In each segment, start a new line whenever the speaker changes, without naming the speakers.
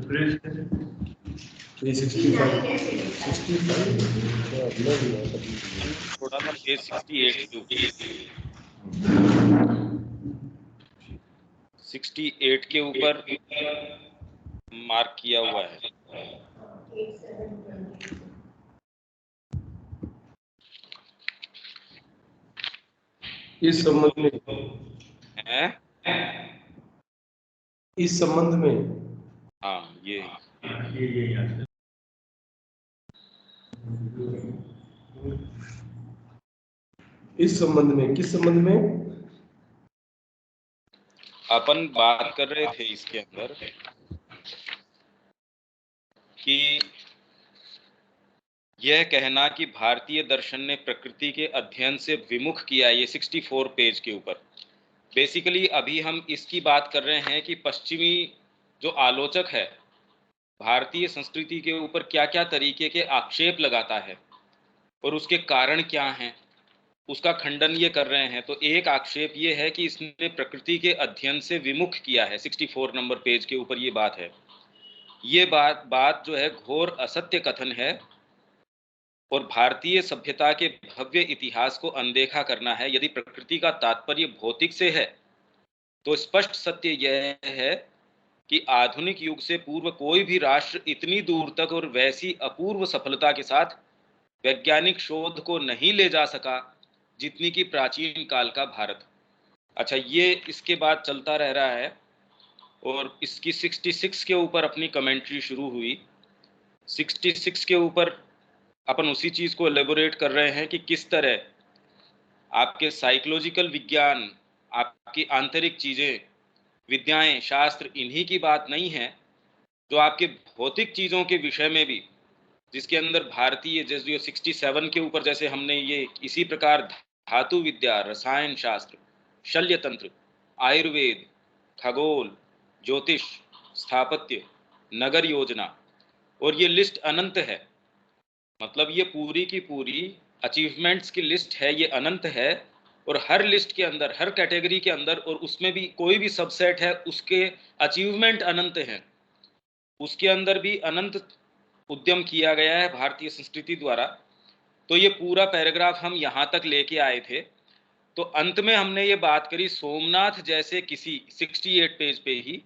ये 65
थोड़ा ना पेज 68 के ऊपर 68 के ऊपर मार्क किया हुआ है।
इस संबंध में
है,
इस संबंध में
हाँ ये
इस संबंध में किस संबंध में
अपन बात कर रहे थे इसके अंदर कि यह कहना कि भारतीय दर्शन ने प्रकृति के अध्ययन से विमुख किया, ये 64 पेज के ऊपर। बेसिकली अभी हम इसकी बात कर रहे हैं कि पश्चिमी जो आलोचक है भारतीय संस्कृति के ऊपर क्या क्या तरीके के आक्षेप लगाता है और उसके कारण क्या हैं, उसका खंडन ये कर रहे हैं। तो एक आक्षेप ये है कि इसने प्रकृति के अध्ययन से विमुख किया है, 64 नंबर पेज के ऊपर ये बात है। ये बात जो है घोर असत्य कथन है और भारतीय सभ्यता के भव्य इतिहास को अनदेखा करना है। यदि प्रकृति का तात्पर्य भौतिक से है तो स्पष्ट सत्य यह है कि आधुनिक युग से पूर्व कोई भी राष्ट्र इतनी दूर तक और वैसी अपूर्व सफलता के साथ वैज्ञानिक शोध को नहीं ले जा सका जितनी कि प्राचीन काल का भारत। अच्छा, ये इसके बाद चलता रह रहा है और इसकी 66 के ऊपर अपनी कमेंट्री शुरू हुई। 66 के ऊपर अपन उसी चीज को एलेबोरेट कर रहे हैं कि किस तरह आपके साइकोलॉजिकल विज्ञान, आपकी आंतरिक चीजें, विद्याएं, शास्त्र इन्हीं की बात नहीं है, जो आपके भौतिक चीजों के विषय में भी, जिसके अंदर भारतीय जैसे 67 के ऊपर जैसे हमने ये इसी प्रकार धातु विद्या, रसायन शास्त्र, शल्य तंत्र, आयुर्वेद, खगोल, ज्योतिष, स्थापत्य, नगर योजना, और ये लिस्ट अनंत है। मतलब ये पूरी की पूरी अचीवमेंट्स की लिस्ट है, ये अनंत है। और हर लिस्ट के अंदर, हर कैटेगरी के अंदर, और उसमें भी कोई भी सबसेट है उसके अचीवमेंट अनंत हैं। उसके अंदर भी अनंत उद्यम किया गया है भारतीय संस्कृति द्वारा। तो ये पूरा पैराग्राफ हम यहाँ तक लेके आए थे। तो अंत में हमने ये बात करी सोमनाथ जैसे किसी 68 पेज पे ही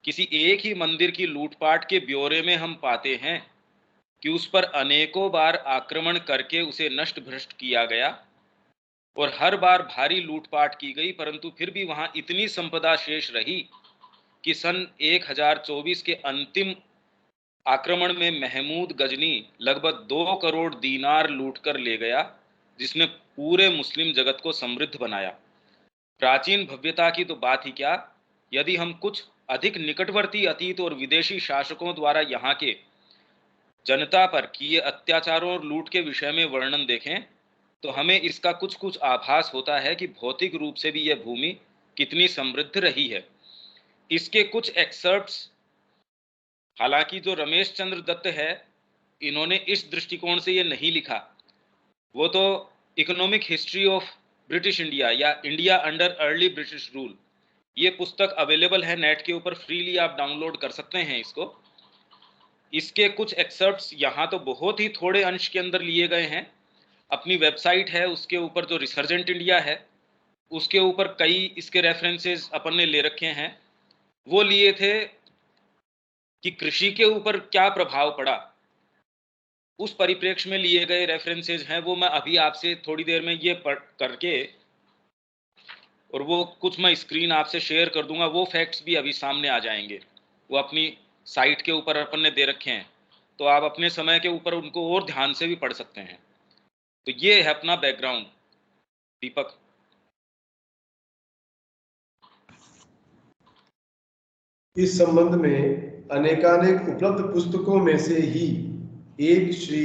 किसी एक ही मंदिर की लूटपाट के ब्यौरे में हम पाते हैं कि उस पर अनेकों बार आक्रमण करके उसे नष्ट भ्रष्ट किया गया और हर बार भारी लूटपाट की गई, परंतु फिर भी वहां इतनी संपदा शेष रही कि सन 1024 के अंतिम आक्रमण में महमूद गजनी लगभग 2 करोड़ दीनार लूटकर ले गया, जिसने पूरे मुस्लिम जगत को समृद्ध बनाया। प्राचीन भव्यता की तो बात ही क्या, यदि हम कुछ अधिक निकटवर्ती अतीत और विदेशी शासकों द्वारा यहाँ के जनता पर किए अत्याचारों और लूट के विषय में वर्णन देखें तो हमें इसका कुछ कुछ आभास होता है कि भौतिक रूप से भी यह भूमि कितनी समृद्ध रही है। इसके कुछ एक्सर्प्ट्स, हालांकि जो रमेश चंद्र दत्त है, इन्होंने इस दृष्टिकोण से ये नहीं लिखा, वो तो economic history of British India या India under early British rule, ये पुस्तक अवेलेबल है नेट के ऊपर, फ्रीली आप डाउनलोड कर सकते हैं इसको। इसके कुछ एक्सर्प्ट्स यहाँ तो बहुत ही थोड़े अंश के अंदर लिए गए हैं। अपनी वेबसाइट है उसके ऊपर जो रिसर्जेंट इंडिया है उसके ऊपर कई इसके रेफरेंसेस अपन ने ले रखे हैं। वो लिए थे कि कृषि के ऊपर क्या प्रभाव पड़ा, उस परिप्रेक्ष्य में लिए गए रेफरेंसेस हैं। वो मैं अभी आपसे थोड़ी देर में ये पढ़ करके और वो कुछ मैं स्क्रीन आपसे शेयर कर दूंगा, वो फैक्ट्स भी अभी सामने आ जाएंगे। वो अपनी साइट के ऊपर अपन ने दे रखे हैं, तो आप अपने समय के ऊपर उनको और ध्यान से भी पढ़ सकते हैं। तो ये है अपना बैकग्राउंड। दीपक,
इस संबंध में अनेकानेक उपलब्ध पुस्तकों में से ही एक श्री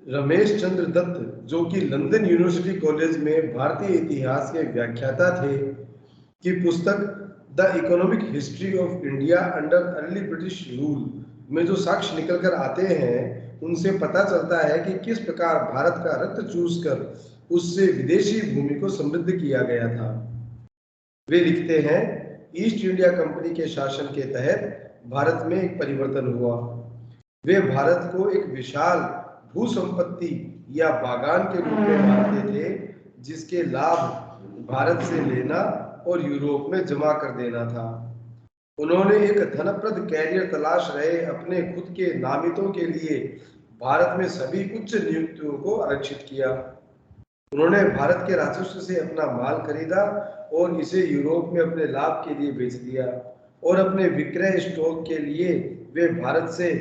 रमेश चंद्र दत्त, जो कि लंदन यूनिवर्सिटी कॉलेज में भारतीय इतिहास के व्याख्याता थे, की पुस्तक the economic history of India under early British rule में जो साक्ष्य निकल कर आते हैं, उनसे पता चलता है कि किस प्रकार भारत का रक्त चूसकर उससे विदेशी भूमि को समृद्ध किया गया था। वे लिखते हैं, ईस्ट इंडिया कंपनी के शासन के तहत भारत में एक परिवर्तन हुआ। वे भारत को एक विशाल भू संपत्ति या बागान के रूप में मानते थे, जिसके लाभ भारत से लेना और यूरोप में जमा कर देना था। उन्होंने एक धनप्रद कैरियर तलाश रहे अपने खुद के नामितों के लिए भारत में सभी उच्च नियुक्तियों को आरक्षित किया। उन्होंने भारत के राजस्व से अपना माल खरीदा और इसे यूरोप में अपने लाभ के लिए बेच दिया, और अपने विक्रय स्टॉक के लिए वे भारत से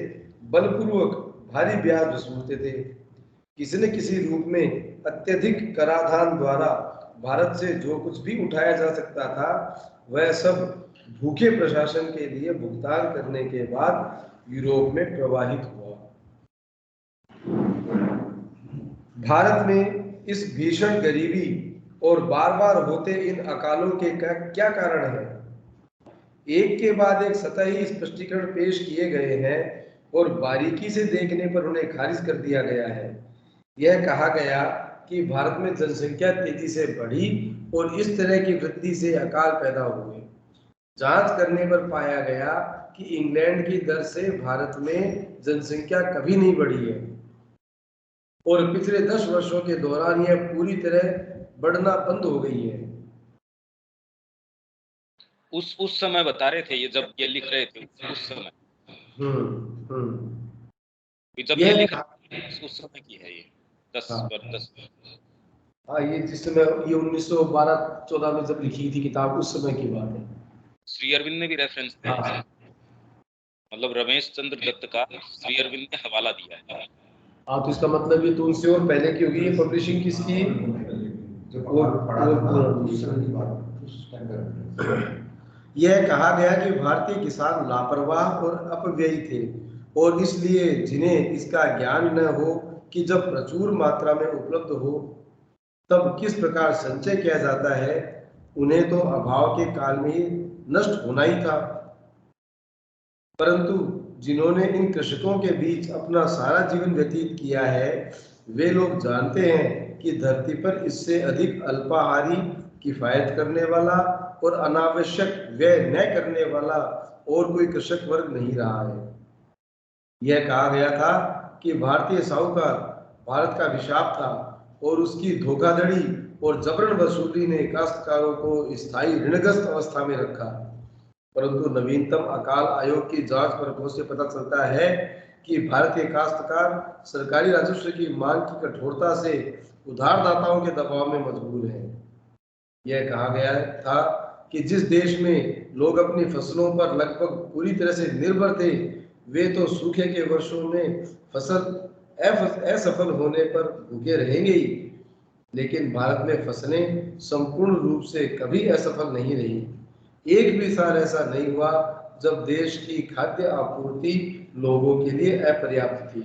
बलपूर्वक भारी ब्याज वसूलते थे। किसी न किसी रूप में अत्यधिक कराधान द्वारा भारत से जो कुछ भी उठाया जा सकता था, वह सब भूखे प्रशासन के लिए भुगतान करने के बाद यूरोप में प्रवाहित हुआ। भारत में इस भीषण गरीबी और बार बार होते इन अकालों के क्या कारण है? एक के बाद एक सतही स्पष्टीकरण पेश किए गए हैं और बारीकी से देखने पर उन्हें खारिज कर दिया गया है। यह कहा गया कि भारत में जनसंख्या तेजी से बढ़ी और इस तरह की वृद्धि से अकाल पैदा हुए। जांच करने पर पाया गया कि इंग्लैंड की दर से भारत में जनसंख्या कभी नहीं बढ़ी है, और पिछले 10 वर्षों के दौरान यह पूरी तरह बढ़ना बंद हो गई है।
उस समय बता रहे थे, ये जब ये लिख रहे थे उस समय, जब ये लिख रहे थे उस समय की है ये 10
हाँ, ये जिस समय ये 1912-14 में जब लिखी थी किताब, उस समय की बात है।
श्री अरविंद ने भी रेफरेंस दिया है, मतलब रमेश चंद्र दत्त का श्री अरविंद ने हवाला दिया है।
हाँ, तो इसका मतलब ये तो उनसे और पहले की होगी। ये पब्लिशिंग किसकी? यह कहा गया कि भारतीय किसान लापरवाह और अपव्ययी थे, और इसलिए जिन्हें इसका ज्ञान न हो कि जब प्रचुर मात्रा में उपलब्ध हो तब किस प्रकार संचय किया जाता है, उन्हें तो अभाव के काल में ही नष्ट होना ही था। परंतु जिन्होंने इन कृषकों के बीच अपना सारा जीवन व्यतीत किया है, वे लोग जानते हैं कि धरती पर इससे अधिक अल्पाहारी, किफायत करने वाला और अनावश्यक व्यय न करने वाला और कोई कृषक वर्ग नहीं रहा है। यह कहा गया था कि भारतीय साहूकार भारत का अभिशाप था, और उसकी धोखाधड़ी और जबरन वसूली ने काश्तकारों को स्थायी ऋणग्रस्त अवस्था में रखा। परंतु नवीनतम अकाल आयोग की जांच पर से पता चलता है कि भारतीय काश्तकार सरकारी राजस्व की मांग की कठोरता से उधारदाताओं के दबाव में मजबूर हैं। यह कहा गया था कि जिस देश में लोग अपनी फसलों पर लगभग पूरी तरह से निर्भर थे, वे तो सूखे के वर्षों में फसल असफल होने पर भूखे रहेंगे ही, लेकिन भारत में फसलें संपूर्ण रूप से कभी असफल नहीं रही। एक भी साल ऐसा नहीं हुआ जब देश की खाद्य आपूर्ति लोगों के लिए अपर्याप्त थी।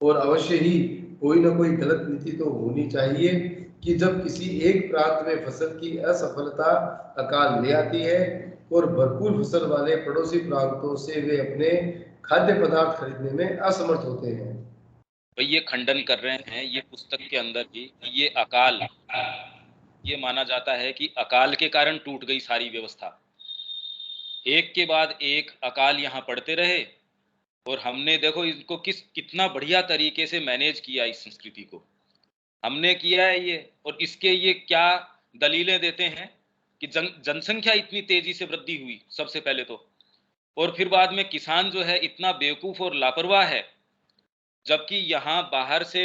और अवश्य ही कोई ना कोई गलत नीति तो होनी चाहिए कि जब किसी एक प्रांत में फसल की असफलता अकाल ले आती है और भरपूर फसल वाले पड़ोसी प्रांतों से वे अपने खाद्य पदार्थ खरीदने में असमर्थ होते हैं।
तो ये खंडन कर रहे हैं ये पुस्तक के अंदर ही, ये अकाल, ये माना जाता है कि अकाल के कारण टूट गई सारी व्यवस्था। एक के बाद एक अकाल यहाँ पड़ते रहे, और हमने देखो इनको कितना बढ़िया तरीके से मैनेज किया इस संस्कृति को हमने किया है ये। और इसके ये क्या दलीलें देते हैं कि जनसंख्या इतनी तेजी से वृद्धि हुई सबसे पहले तो, और फिर बाद में किसान जो है इतना बेवकूफ और लापरवाह है, जबकि यहाँ बाहर से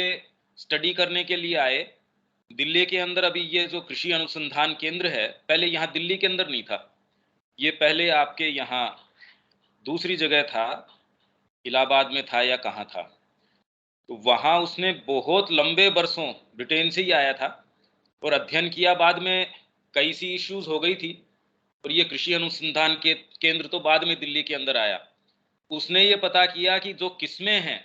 स्टडी करने के लिए आए। दिल्ली के अंदर अभी ये जो कृषि अनुसंधान केंद्र है, पहले यहाँ दिल्ली के अंदर नहीं था, ये पहले आपके यहाँ दूसरी जगह था, इलाहाबाद में था या कहाँ था। तो वहाँ उसने बहुत लंबे बरसों ब्रिटेन से ही आया था और अध्ययन किया। बाद में कई सी इश्यूज हो गई थी, और ये कृषि अनुसंधान के केंद्र तो बाद में दिल्ली के अंदर आया। उसने ये पता किया कि जो किस्में हैं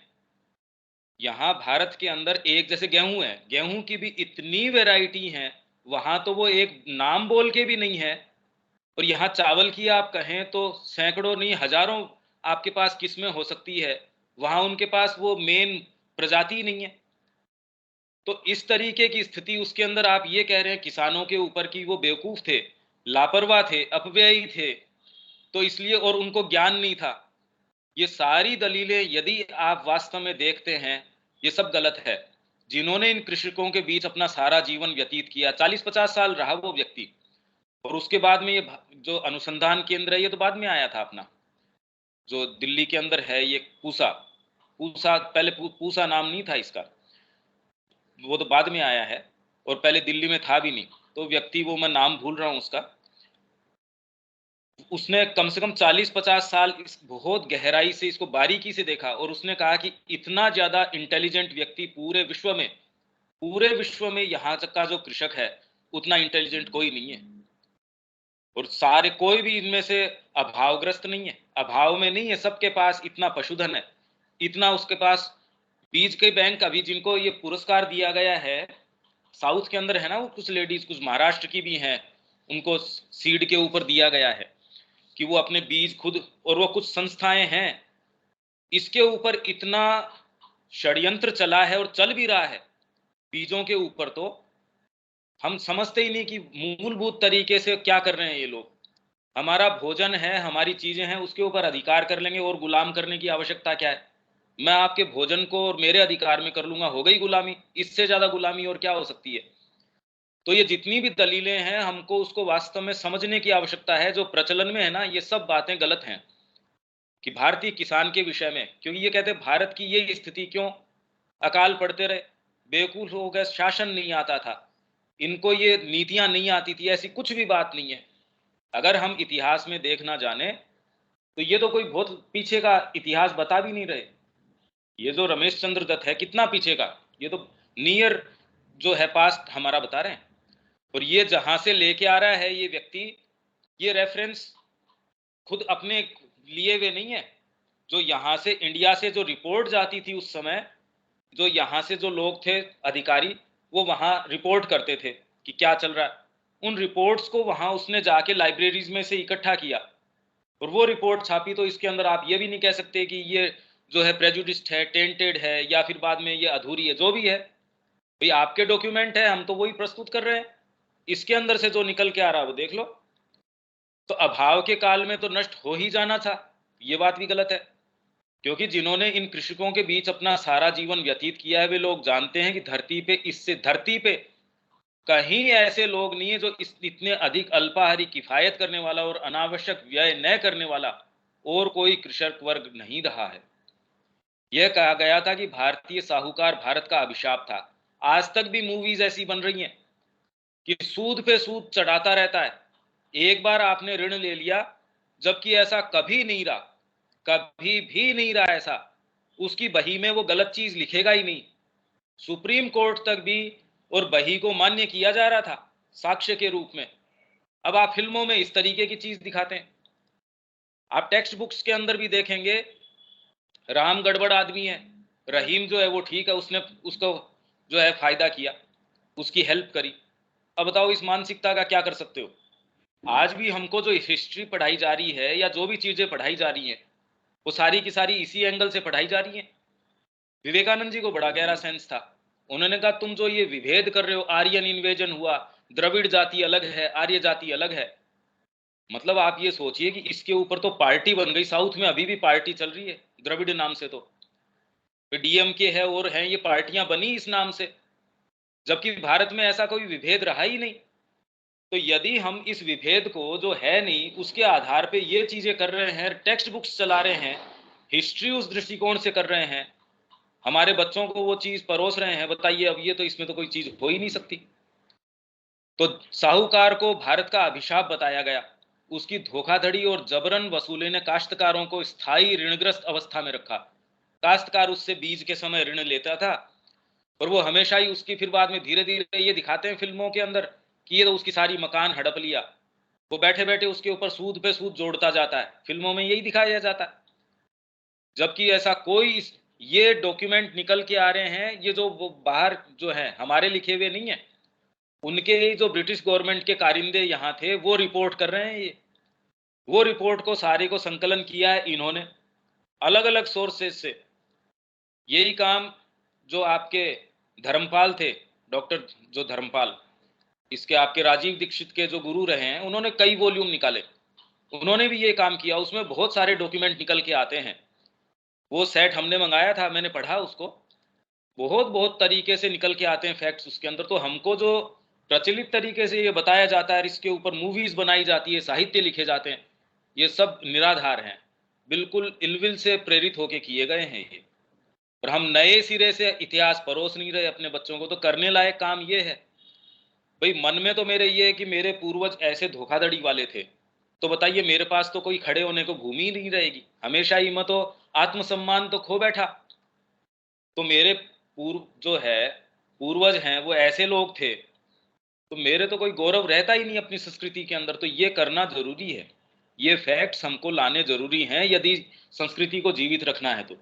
यहाँ भारत के अंदर, एक जैसे गेहूं है, गेहूं की भी इतनी वैरायटी हैं, वहां तो वो एक नाम बोल के भी नहीं है। और यहाँ चावल की आप कहें तो सैकड़ों नहीं हजारों आपके पास किस्में हो सकती है, वहां उनके पास वो मेन प्रजाति ही नहीं है। तो इस तरीके की स्थिति उसके अंदर आप ये कह रहे हैं किसानों के ऊपर कि वो बेवकूफ थे, लापरवाह थे, अपव्ययी थे, तो इसलिए, और उनको ज्ञान नहीं था। ये सारी दलीलें यदि आप वास्तव में देखते हैं, ये सब गलत है। जिन्होंने इन कृषकों के बीच अपना सारा जीवन व्यतीत किया, 40-50 साल रहा वो व्यक्ति, और उसके बाद में ये जो अनुसंधान केंद्र है, ये तो बाद में आया था अपना, जो दिल्ली के अंदर है, ये पूसा पूसा पहले पूसा नाम नहीं था इसका, वो तो बाद में आया है, और पहले दिल्ली में था भी नहीं। तो व्यक्ति, वो मैं नाम भूल रहा हूं उसका, उसने कम से कम 40-50 साल इस बहुत गहराई से, इसको बारीकी से देखा, और उसने कहा कि इतना ज्यादा इंटेलिजेंट व्यक्ति पूरे विश्व में यहाँ तक का जो कृषक है, उतना इंटेलिजेंट कोई नहीं है। और सारे, कोई भी इनमें से अभावग्रस्त नहीं है, अभाव में नहीं है, सबके पास इतना पशुधन है, इतना उसके पास बीज के बैंक। अभी जिनको ये पुरस्कार दिया गया है साउथ के अंदर है ना, वो कुछ लेडीज, कुछ महाराष्ट्र की भी हैं, उनको सीड के ऊपर दिया गया है कि वो अपने बीज खुद, और वो कुछ संस्थाएं हैं, इसके ऊपर इतना षड्यंत्र चला है और चल भी रहा है बीजों के ऊपर। तो हम समझते ही नहीं कि मूलभूत तरीके से क्या कर रहे हैं ये लोग। हमारा भोजन है, हमारी चीजें हैं, उसके ऊपर अधिकार कर लेंगे, और गुलाम करने की आवश्यकता क्या है? मैं आपके भोजन को और मेरे अधिकार में कर लूंगा, हो गई गुलामी। इससे ज्यादा गुलामी और क्या हो सकती है? तो ये जितनी भी दलीलें हैं, हमको उसको वास्तव में समझने की आवश्यकता है। जो प्रचलन में है ना, ये सब बातें गलत हैं कि भारतीय किसान के विषय में, क्योंकि ये कहते हैं भारत की ये स्थिति क्यों, अकाल पड़ते रहे, बेवकूफ हो गए, शासन नहीं आता था, इनको ये नीतियां नहीं आती थी, ऐसी कुछ भी बात नहीं है। अगर हम इतिहास में देखना जाने तो ये तो कोई बहुत पीछे का इतिहास बता भी नहीं रहे। ये जो रमेश चंद्र दत्त है, कितना पीछे का, ये तो नियर जो है पास्ट हमारा बता रहे हैं। और ये जहां से लेके आ रहा है ये व्यक्ति, ये रेफरेंस खुद अपने लिए हुए नहीं है। जो यहां से, इंडिया से जो रिपोर्ट जाती थी उस समय, जो यहाँ से जो लोग थे अधिकारी, वो वहां रिपोर्ट करते थे कि क्या चल रहा है। उन रिपोर्ट्स को वहां उसने जाके लाइब्रेरीज में से इकट्ठा किया और वो रिपोर्ट छापी। तो इसके अंदर आप ये भी नहीं कह सकते कि ये जो है प्रेजुडिस्ड है, टेंटेड है, या फिर बाद में ये अधूरी है। जो भी है भाई, आपके डॉक्यूमेंट है, हम तो वही प्रस्तुत कर रहे हैं। इसके अंदर से जो निकल के आ रहा है वो देख लो। तो अभाव के काल में तो नष्ट हो ही जाना था, ये बात भी गलत है। क्योंकि जिन्होंने इन कृषकों के बीच अपना सारा जीवन व्यतीत किया है, वे लोग जानते हैं कि धरती पे कहीं ऐसे लोग नहीं है जो इतने अधिक अल्पाहारी, किफायत करने वाला और अनावश्यक व्यय न करने वाला और कोई कृषक वर्ग नहीं रहा है। यह कहा गया था कि भारतीय साहूकार भारत का अभिशाप था। आज तक भी मूवीज ऐसी बन रही हैं कि सूद पे सूद चढ़ाता रहता है। एक बार आपने ऋण ले लिया, जबकि ऐसा कभी नहीं रहा, कभी भी नहीं रहा ऐसा, उसकी बही में वो गलत चीज लिखेगा ही नहीं। सुप्रीम कोर्ट तक भी और बही को मान्य किया जा रहा था साक्ष्य के रूप में। अब आप फिल्मों में इस तरीके की चीज दिखाते हैं। आप टेक्स्ट बुक्स के अंदर भी देखेंगे, राम गड़बड़ आदमी है, रहीम जो है वो ठीक है, उसने उसको जो है फायदा किया, उसकी हेल्प करी। अब बताओ इस मानसिकता का क्या कर सकते हो? आज भी हमको जो हिस्ट्री पढ़ाई जा रही है या जो भी चीजें पढ़ाई जा रही हैं, वो सारी की सारी इसी एंगल से पढ़ाई जा रही हैं। विवेकानंद जी को बड़ा गहरा सेंस था। उन्होंने कहा तुम जो ये विभेद कर रहे हो, आर्यन इन्वेजन हुआ, द्रविड़ जाति अलग है, आर्य जाति अलग है, मतलब आप ये सोचिए कि इसके ऊपर तो पार्टी बन गई। साउथ में अभी भी पार्टी चल रही है द्रविड़ नाम से। तो डीएमके है और है, ये पार्टियां बनी इस नाम से, जबकि भारत में ऐसा कोई विभेद रहा ही नहीं। तो यदि हम इस विभेद को जो है नहीं, उसके आधार पे ये चीजें कर रहे हैं, टेक्स्ट बुक्स चला रहे हैं, हिस्ट्री उस दृष्टिकोण से कर रहे हैं, हमारे बच्चों को वो चीज परोस रहे हैं, बताइए अब ये तो, इसमें तो कोई चीज हो ही नहीं सकती। तो साहूकार को भारत का अभिशाप बताया गया। उसकी धोखाधड़ी और जबरन वसूली ने काश्तकारों को स्थायी ऋणग्रस्त अवस्था में रखा। काश्तकार उससे बीज के समय ऋण लेता था, और वो हमेशा ही उसकी, फिर बाद में धीरे धीरे ये दिखाते हैं फिल्मों के अंदर कि ये तो उसकी सारी मकान हड़प लिया, वो बैठे बैठे उसके ऊपर सूद पे सूद जोड़ता जाता है। फिल्मों में यही दिखाया जाता है, जबकि ऐसा कोई, ये डॉक्यूमेंट निकल के आ रहे हैं, ये जो वो बाहर जो है हमारे लिखे हुए नहीं है, उनके ही जो ब्रिटिश गवर्नमेंट के कारिंदे यहाँ थे वो रिपोर्ट कर रहे हैं। ये वो रिपोर्ट को सारे को संकलन किया है इन्होंने अलग अलग सोर्सेज से। यही काम जो आपके धर्मपाल थे, डॉक्टर जो धर्मपाल, इसके आपके राजीव दीक्षित के जो गुरु रहे हैं, उन्होंने कई वॉल्यूम निकाले। उन्होंने भी ये काम किया, उसमें बहुत सारे डॉक्यूमेंट निकल के आते हैं। वो सेट हमने मंगाया था, मैंने पढ़ा उसको, बहुत बहुत तरीके से निकल के आते हैं फैक्ट्स उसके अंदर। तो हमको जो प्रचलित तरीके से ये बताया जाता है, इसके ऊपर मूवीज बनाई जाती है, साहित्य लिखे जाते हैं, ये सब निराधार हैं, बिल्कुल इलविल से प्रेरित होके किए गए हैं ये। और हम नए सिरे से इतिहास परोस नहीं रहे अपने बच्चों को। तो करने लायक काम ये है भाई। मन में तो मेरे ये है कि मेरे पूर्वज ऐसे धोखाधड़ी वाले थे, तो बताइए मेरे पास तो कोई खड़े होने को भूमि ही नहीं रहेगी, हमेशा ही मैं तो आत्मसम्मान तो खो बैठा। तो मेरे पूर्वज हैं वो ऐसे लोग थे, तो मेरे तो कोई गौरव रहता ही नहीं अपनी संस्कृति के अंदर। तो ये करना जरूरी है, ये फैक्ट्स हमको लाने जरूरी हैं यदि संस्कृति को जीवित रखना है तो।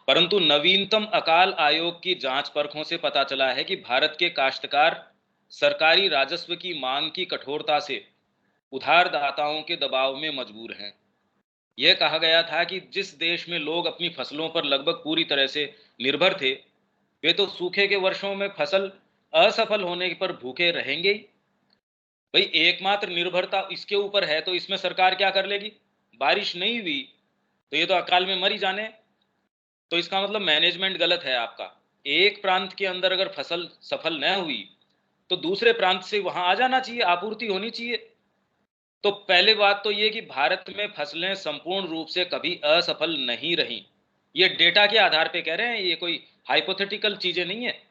परंतु नवीनतम अकाल आयोग की जांच परखों से पता चला है कि भारत के काश्तकार सरकारी राजस्व की मांग की कठोरता से उधारदाताओं के दबाव में मजबूर हैं। यह कहा गया था कि जिस देश में लोग अपनी फसलों पर लगभग पूरी तरह से निर्भर थे, वे तो सूखे के वर्षों में फसल असफल होने पर भूखे रहेंगे ही। भाई एकमात्र निर्भरता इसके ऊपर है, तो इसमें सरकार क्या कर लेगी? बारिश नहीं हुई तो ये तो अकाल में मर ही जाने। तो इसका मतलब मैनेजमेंट गलत है आपका। एक प्रांत के अंदर अगर फसल सफल न हुई तो दूसरे प्रांत से वहां आ जाना चाहिए, आपूर्ति होनी चाहिए। तो पहले बात तो ये कि भारत में फसलें संपूर्ण रूप से कभी असफल नहीं रही। ये डेटा के आधार पे कह रहे हैं, ये कोई हाइपोथेटिकल चीजें नहीं है।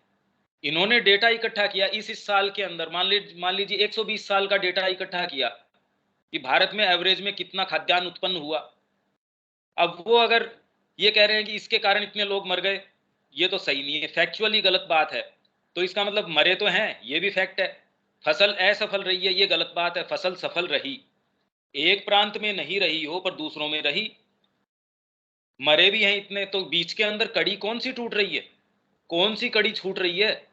इन्होंने डेटा इकट्ठा किया इस साल के अंदर, मान लीजिए 120 साल का डेटा इकट्ठा किया कि भारत में एवरेज में कितना खाद्यान्न उत्पन्न हुआ। अब वो अगर ये कह रहे हैं कि इसके कारण इतने लोग मर गए, ये तो सही नहीं है, फैक्चुअली गलत बात है। तो इसका मतलब मरे तो हैं, ये भी फैक्ट है। फसल असफल रही है, ये गलत बात है, फसल सफल रही। एक प्रांत में नहीं रही हो पर दूसरों में रही। मरे भी हैं इतने, तो बीच के अंदर कड़ी कौन सी टूट रही है, कौन सी कड़ी छूट रही है?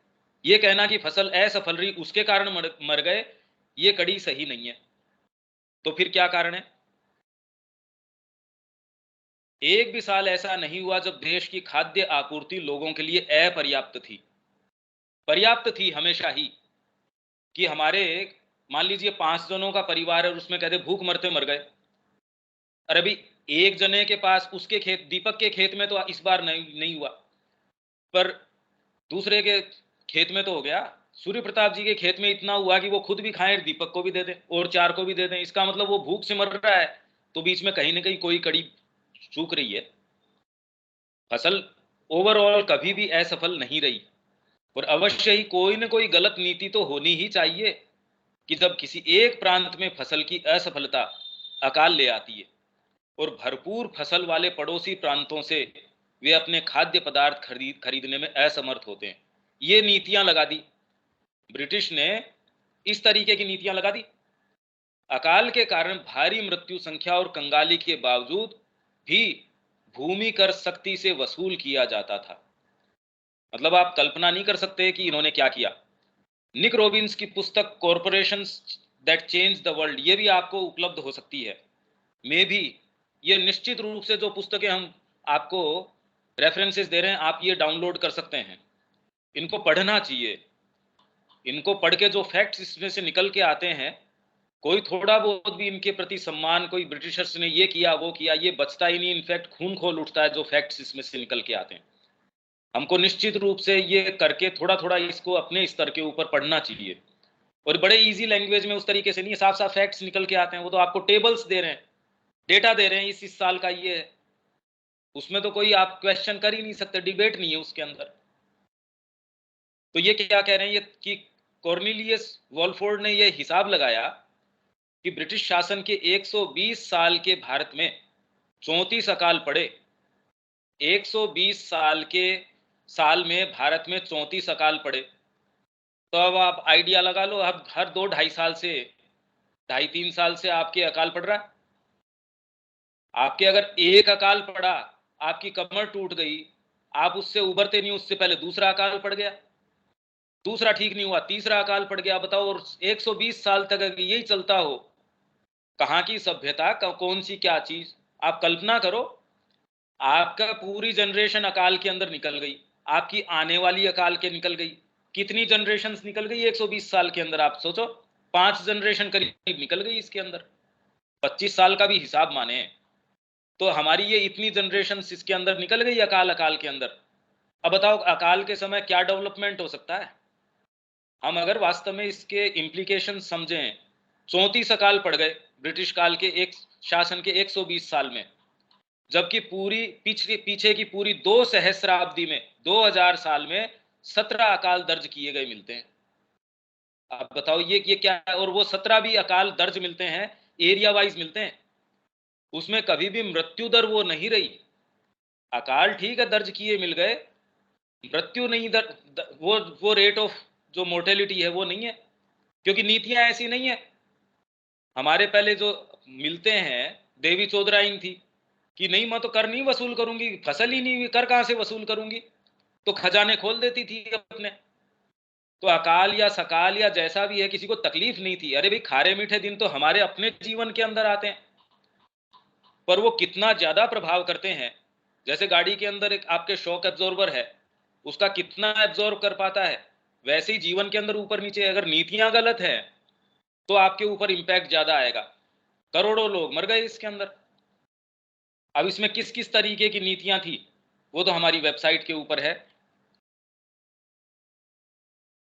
ये कहना कि फसल असफल रही उसके कारण मर गए, ये कड़ी सही नहीं है। तो फिर क्या कारण है? एक भी साल ऐसा नहीं हुआ जब देश की खाद्य आपूर्ति लोगों के लिए अपर्याप्त थी। पर्याप्त थी हमेशा ही, कि हमारे मान लीजिए 5 जनों का परिवार है और उसमें कहते भूख मरते मर गए। अरे भाई एक जने के पास, उसके खेत, दीपक के खेत में तो इस बार नहीं हुआ, पर दूसरे के खेत में तो हो गया। सूर्य प्रताप जी के खेत में इतना हुआ कि वो खुद भी खाएं, दीपक को भी दे दें और 4 को भी दे दें। इसका मतलब वो भूख से मर रहा है, तो बीच में कहीं ना कहीं कोई कड़ी चूक रही है। फसल ओवरऑल कभी भी असफल नहीं रही, और अवश्य ही कोई न कोई गलत नीति तो होनी ही चाहिए कि जब किसी एक प्रांत में फसल की असफलता अकाल ले आती है और भरपूर फसल वाले पड़ोसी प्रांतों से वे अपने खाद्य पदार्थ खरीदने में असमर्थ होते हैं। ये नीतियां लगा दी ब्रिटिश ने, इस तरीके की नीतियां लगा दी। अकाल के कारण भारी मृत्यु संख्या और कंगाली के बावजूद भी भूमि कर सख्ती से वसूल किया जाता था। मतलब आप कल्पना नहीं कर सकते कि इन्होंने क्या किया। निक रॉबिन्स की पुस्तक corporations that change the world, ये भी आपको उपलब्ध हो सकती है। मे भी ये निश्चित रूप से जो पुस्तकें हम आपको रेफरेंसेस दे रहे हैं, आप ये डाउनलोड कर सकते हैं, इनको पढ़ना चाहिए। इनको पढ़ के जो फैक्ट्स इसमें से निकल के आते हैं, कोई थोड़ा बहुत भी इनके प्रति सम्मान, कोई ब्रिटिशर्स ने ये किया वो किया, ये बचता ही नहीं। इनफैक्ट खून खोल उठता है जो फैक्ट्स इसमें से निकल के आते हैं। हमको निश्चित रूप से ये करके थोड़ा थोड़ा इसको अपने स्तर के ऊपर पढ़ना चाहिए। और बड़े इजी लैंग्वेज में, उस तरीके से नहीं, साफ साफ फैक्ट्स निकल के आते हैं। वो तो आपको टेबल्स दे रहे हैं, डेटा दे रहे हैं, इस साल का ये है, उसमें तो कोई आप क्वेश्चन कर ही नहीं सकते, डिबेट नहीं है उसके अंदर। तो ये क्या कह रहे हैं ये कि कॉर्नेलियस वॉलफोर्ड ने ये हिसाब लगाया कि ब्रिटिश शासन के 120 साल के भारत में 34 अकाल पड़े। 120 साल में भारत में 34 अकाल पड़े। तो अब आप आइडिया लगा लो, अब हर 2-2.5 साल से, 2.5-3 साल से आपके अकाल पड़ रहा है। आपके अगर एक अकाल पड़ा, आपकी कमर टूट गई, आप उससे उभरते नहीं, उससे पहले दूसरा अकाल पड़ गया, दूसरा ठीक नहीं हुआ, तीसरा अकाल पड़ गया। बताओ, और 120 साल तक अगर यही चलता हो, कहाँ की सभ्यता, कौन सी क्या चीज। आप कल्पना करो, आपका पूरी जनरेशन अकाल के अंदर निकल गई, आपकी आने वाली अकाल के निकल गई। कितनी जनरेशंस निकल गई 120 साल के अंदर? आप सोचो, 5 जनरेशन करीब निकल गई इसके अंदर। 25 साल का भी हिसाब माने तो हमारी ये इतनी जनरेशन इसके अंदर निकल गई अकाल के अंदर। अब बताओ अकाल के समय क्या डेवलपमेंट हो सकता है? हम अगर वास्तव में इसके इम्प्लीकेशन समझें, 34 अकाल पड़ गए ब्रिटिश काल के एक शासन के 120 साल में, जबकि पूरी पीछे की पूरी 2 सहस्राब्दी में 2000 साल में 17 अकाल दर्ज किए गए मिलते हैं। आप बताओ ये क्या है? और वो 17 भी अकाल दर्ज मिलते हैं, एरिया वाइज मिलते हैं, उसमें कभी भी मृत्यु दर वो नहीं रही। अकाल ठीक है दर्ज किए मिल गए, मृत्यु नहीं वो रेट ऑफ जो मोर्टेलिटी है वो नहीं है, क्योंकि नीतियां ऐसी नहीं है। हमारे पहले जो मिलते हैं देवी चौधराइन थी कि नहीं मैं तो कर नहीं वसूल करूंगी, फसल ही नहीं हुई, कर कहां से वसूल करूंगी, तो खजाने खोल देती थी अपने। तो अकाल या सकाल या जैसा भी है, किसी को तकलीफ नहीं थी। अरे भाई खारे मीठे दिन तो हमारे अपने जीवन के अंदर आते हैं, पर वो कितना ज्यादा प्रभाव करते हैं। जैसे गाड़ी के अंदर एक आपके शॉक एब्जॉर्बर है, उसका कितना एब्जॉर्ब कर पाता है, वैसे ही जीवन के अंदर ऊपर नीचे अगर नीतियां गलत है तो आपके ऊपर इंपैक्ट ज्यादा आएगा। करोड़ों लोग मर गए इसके अंदर। अब इसमें किस किस तरीके की नीतियां थी वो तो हमारी वेबसाइट के ऊपर है।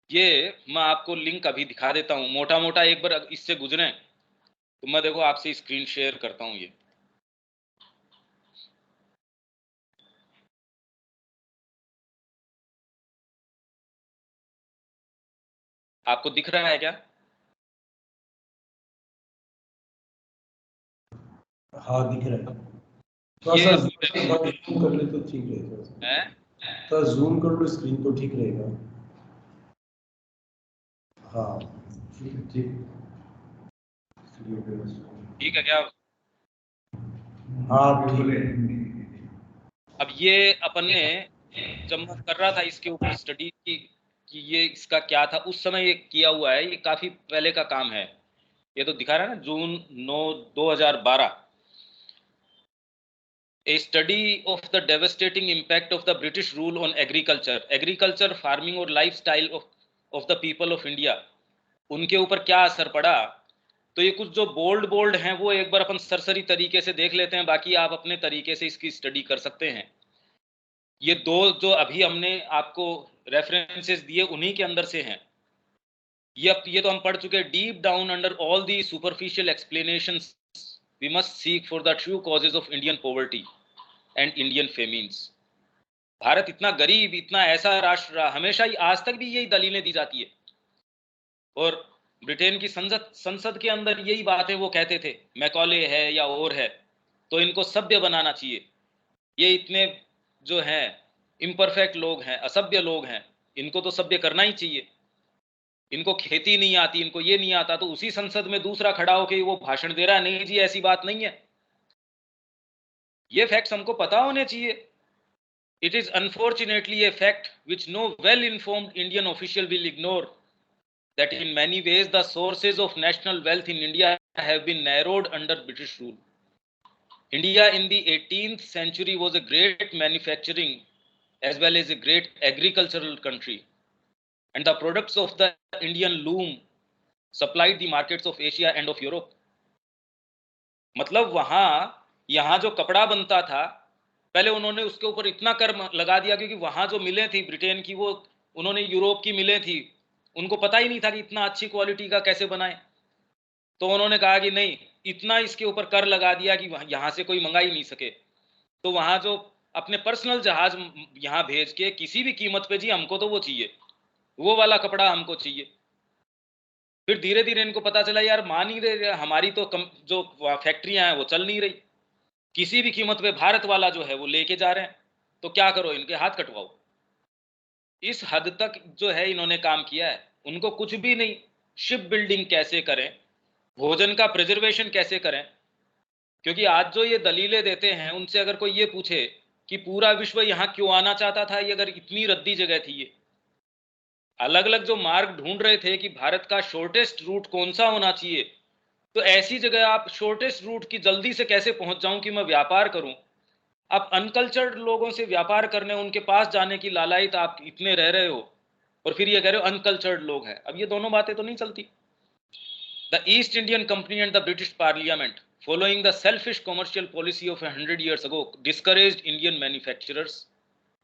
ये मैं आपको लिंक अभी दिखा देता हूं, मोटा मोटा एक बार इससे गुजरे तो मैं देखो आपसे स्क्रीन शेयर करता हूं। ये आपको दिख रहा है क्या?
हाँ दिख रहा है। थोड़ा सा जूम कर ले तो ठीक रहेगा।
है
थोड़ा जूम कर लो स्क्रीन तो ठीक रहेगा। हाँ ठीक है
ठीक है क्या?
हाँ ठीक है।
अब ये अपन ने जब मैं कर रहा था इसके ऊपर स्टडी की कि ये इसका क्या था, उस समय ये किया हुआ है, ये काफी पहले का काम है। ये तो दिखा रहा है ना, जून 9 2012, a study of the devastating impact of the British rule on agriculture farming और lifestyle of the people of India, उनके ऊपर क्या असर पड़ा। तो ये कुछ जो बोल्ड हैं वो एक बार अपन सरसरी तरीके से देख लेते हैं, बाकी आप अपने तरीके से इसकी स्टडी कर सकते हैं। ये दो जो अभी हमने आपको रेफरेंसेस दिए उन्हीं के अंदर से हैं। ये तो हम पढ़ चुके हैं। Deep down under all the superficial explanations we must seek for the true causes of Indian poverty and Indian famines. Bharat इतना गरीब, इतना ऐसा राष्ट्र रहा, हमेशा ही आज तक भी यही दलीलें दी जाती है। और ब्रिटेन की संसद के अंदर यही बातें वो कहते थे, मैकॉले है या और है तो इनको सभ्य बनाना चाहिए। ये इतने जो हैं इम्परफेक्ट लोग हैं, असभ्य लोग हैं, इनको तो सभ्य करना ही चाहिए। इनको खेती नहीं आती, इनको ये नहीं आता, तो उसी संसद में दूसरा खड़ा होकर वो भाषण दे रहा है, नहीं जी ऐसी बात नहीं है। ये फैक्ट्स हमको पता होने चाहिए। It is unfortunately a fact which no well-informed Indian official will ignore that in many ways the sources of national wealth in India have been narrowed under British rule. India in the 18th century was a great manufacturing as well as a great agricultural country, and the products of the Indian loom supplied the markets of Asia and of Europe. मतलब यहाँ जो कपड़ा बनता था, पहले उन्होंने उसके ऊपर इतना कर लगा दिया क्योंकि वहां जो मिलें थी ब्रिटेन की, वो उन्होंने यूरोप की मिलें थी, उनको पता ही नहीं था कि इतना अच्छी क्वालिटी का कैसे बनाए। तो उन्होंने कहा कि नहीं, इतना इसके ऊपर कर लगा दिया कि यहाँ से कोई मंगा ही नहीं सके। तो वहां जो अपने पर्सनल जहाज यहाँ भेज के किसी भी कीमत पे, जी हमको तो वो चाहिए, वो वाला कपड़ा हमको चाहिए। फिर धीरे धीरे इनको पता चला यार मान ही रहे, हमारी तो जो फैक्ट्रियां हैं वो चल नहीं रही, किसी भी कीमत पे भारत वाला जो है वो लेके जा रहे हैं, तो क्या करो, इनके हाथ कटवाओ। इस हद तक जो है इन्होंने काम किया है। उनको कुछ भी नहीं, शिप बिल्डिंग कैसे करें, भोजन का प्रिजर्वेशन कैसे करें। क्योंकि आज जो ये दलीलें देते हैं, उनसे अगर कोई ये पूछे कि पूरा विश्व यहाँ क्यों आना चाहता था, ये अगर इतनी रद्दी जगह थी, ये अलग अलग जो मार्ग ढूंढ रहे थे कि भारत का शॉर्टेस्ट रूट कौन सा होना चाहिए, तो ऐसी जगह आप शॉर्टेस्ट रूट की जल्दी से कैसे पहुंच जाऊं कि मैं व्यापार करूं। आप अनकल्चर्ड लोगों से व्यापार करने, उनके पास जाने की लालायत आप इतने रह रहे हो, और फिर ये कह रहे हो अनकल्चर्ड लोग हैं। अब ये दोनों बातें तो नहीं चलती। The east Indian company and the British parliament following the selfish commercial policy of 100 years ago, discouraged Indian manufacturers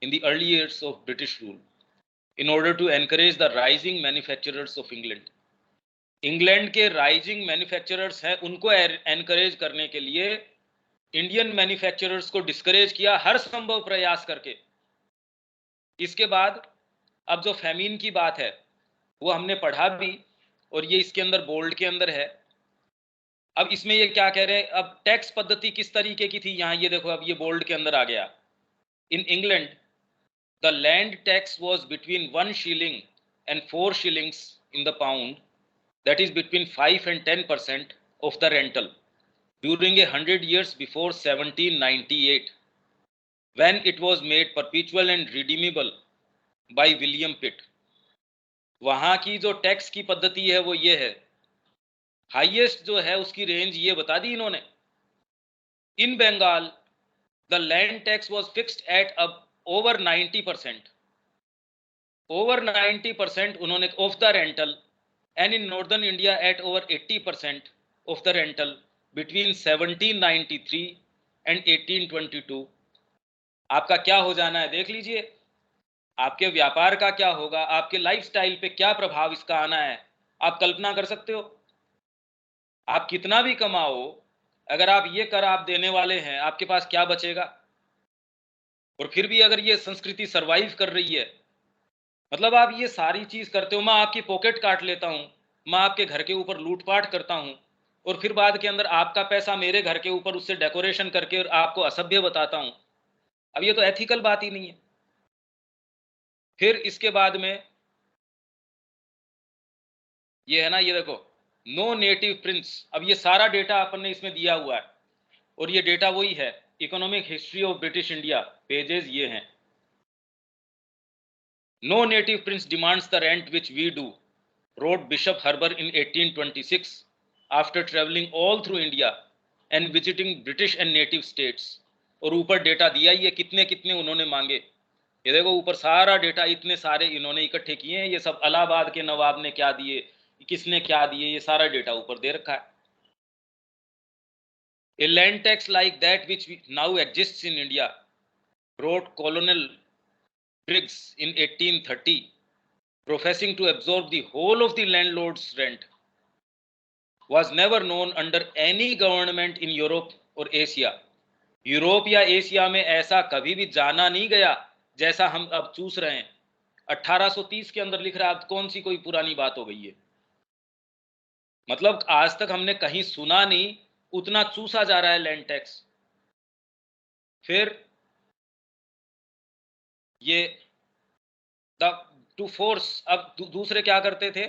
in the early years of British rule in order to encourage the rising manufacturers of England. England के rising manufacturers हैं, उनको encourage करने के लिए Indian manufacturers को discourage किया हर संभव प्रयास करके। इसके बाद अब जो फैमीन की बात है वो हमने पढ़ा भी, और ये इसके अंदर बोल्ड के अंदर है। अब इसमें ये क्या कह रहे हैं, अब टैक्स पद्धति किस तरीके की थी, यहाँ ये देखो, अब ये बोल्ड के अंदर आ गया। In England the land tax was between 1 shilling and 4 shillings in the pound, that is between 5 and 10% of the rental during 100 years before 1798, when it was made perpetual and redeemable by William Pitt. वहां की जो tax की पद्धति है वो ये है, highest जो है उसकी रेंज ये बता दी इन्होंने। In Bengal the land tax was fixed at अब ओवर 90%, ओवर 90% उन्होंने of the rental, and in northern India at over 80% of the rental between 1793 and 1822। आपका क्या हो जाना है देख लीजिए, आपके व्यापार का क्या होगा, आपके लाइफस्टाइल पे क्या प्रभाव इसका आना है, आप कल्पना कर सकते हो। आप कितना भी कमाओ, अगर आप ये कर आप देने वाले हैं, आपके पास क्या बचेगा। और फिर भी अगर ये संस्कृति सरवाइव कर रही है, मतलब आप ये सारी चीज करते हो, मैं आपकी पॉकेट काट लेता हूं, मैं आपके घर के ऊपर लूटपाट करता हूं, और फिर बाद के अंदर आपका पैसा मेरे घर के ऊपर उससे डेकोरेशन करके और आपको असभ्य बताता हूं। अब ये तो एथिकल बात ही नहीं है। फिर इसके बाद में ये है ना, ये देखो, नो नेटिव प्रिंस। अब ये सारा डेटा अपन ने इसमें दिया हुआ है, और ये डेटा वही है, economic history of British India, pages ये हैं। No native prince demands the rent which we do, wrote Bishop Herbert in 1826 after traveling all through India and visiting British and native states। और ऊपर data दिया ही है कितने कितने उन्होंने मांगे, ये देखो ऊपर सारा डेटा, इतने सारे इन्होंने इकट्ठे किए हैं, ये सब इलाहाबाद के नवाब ने क्या दिए, किसने क्या दिए, ये सारा डेटा ऊपर दे रखा है। A land tax like that which now exists in India, wrote Colonel Briggs in 1830, professing to absorb the whole of the landlord's rent, was never known under any government in Europe or Asia। Europe या Asia में ऐसा कभी भी जाना नहीं गया जैसा हम अब चूस रहे हैं। 1830 के अंदर लिख रहा है, अब कौन सी कोई पुरानी बात हो गई है। मतलब आज तक हमने कहीं सुना नहीं, उतना चूसा जा रहा है लैंड टैक्स। फिर ये द टू फोर्स, अब दूसरे क्या करते थे,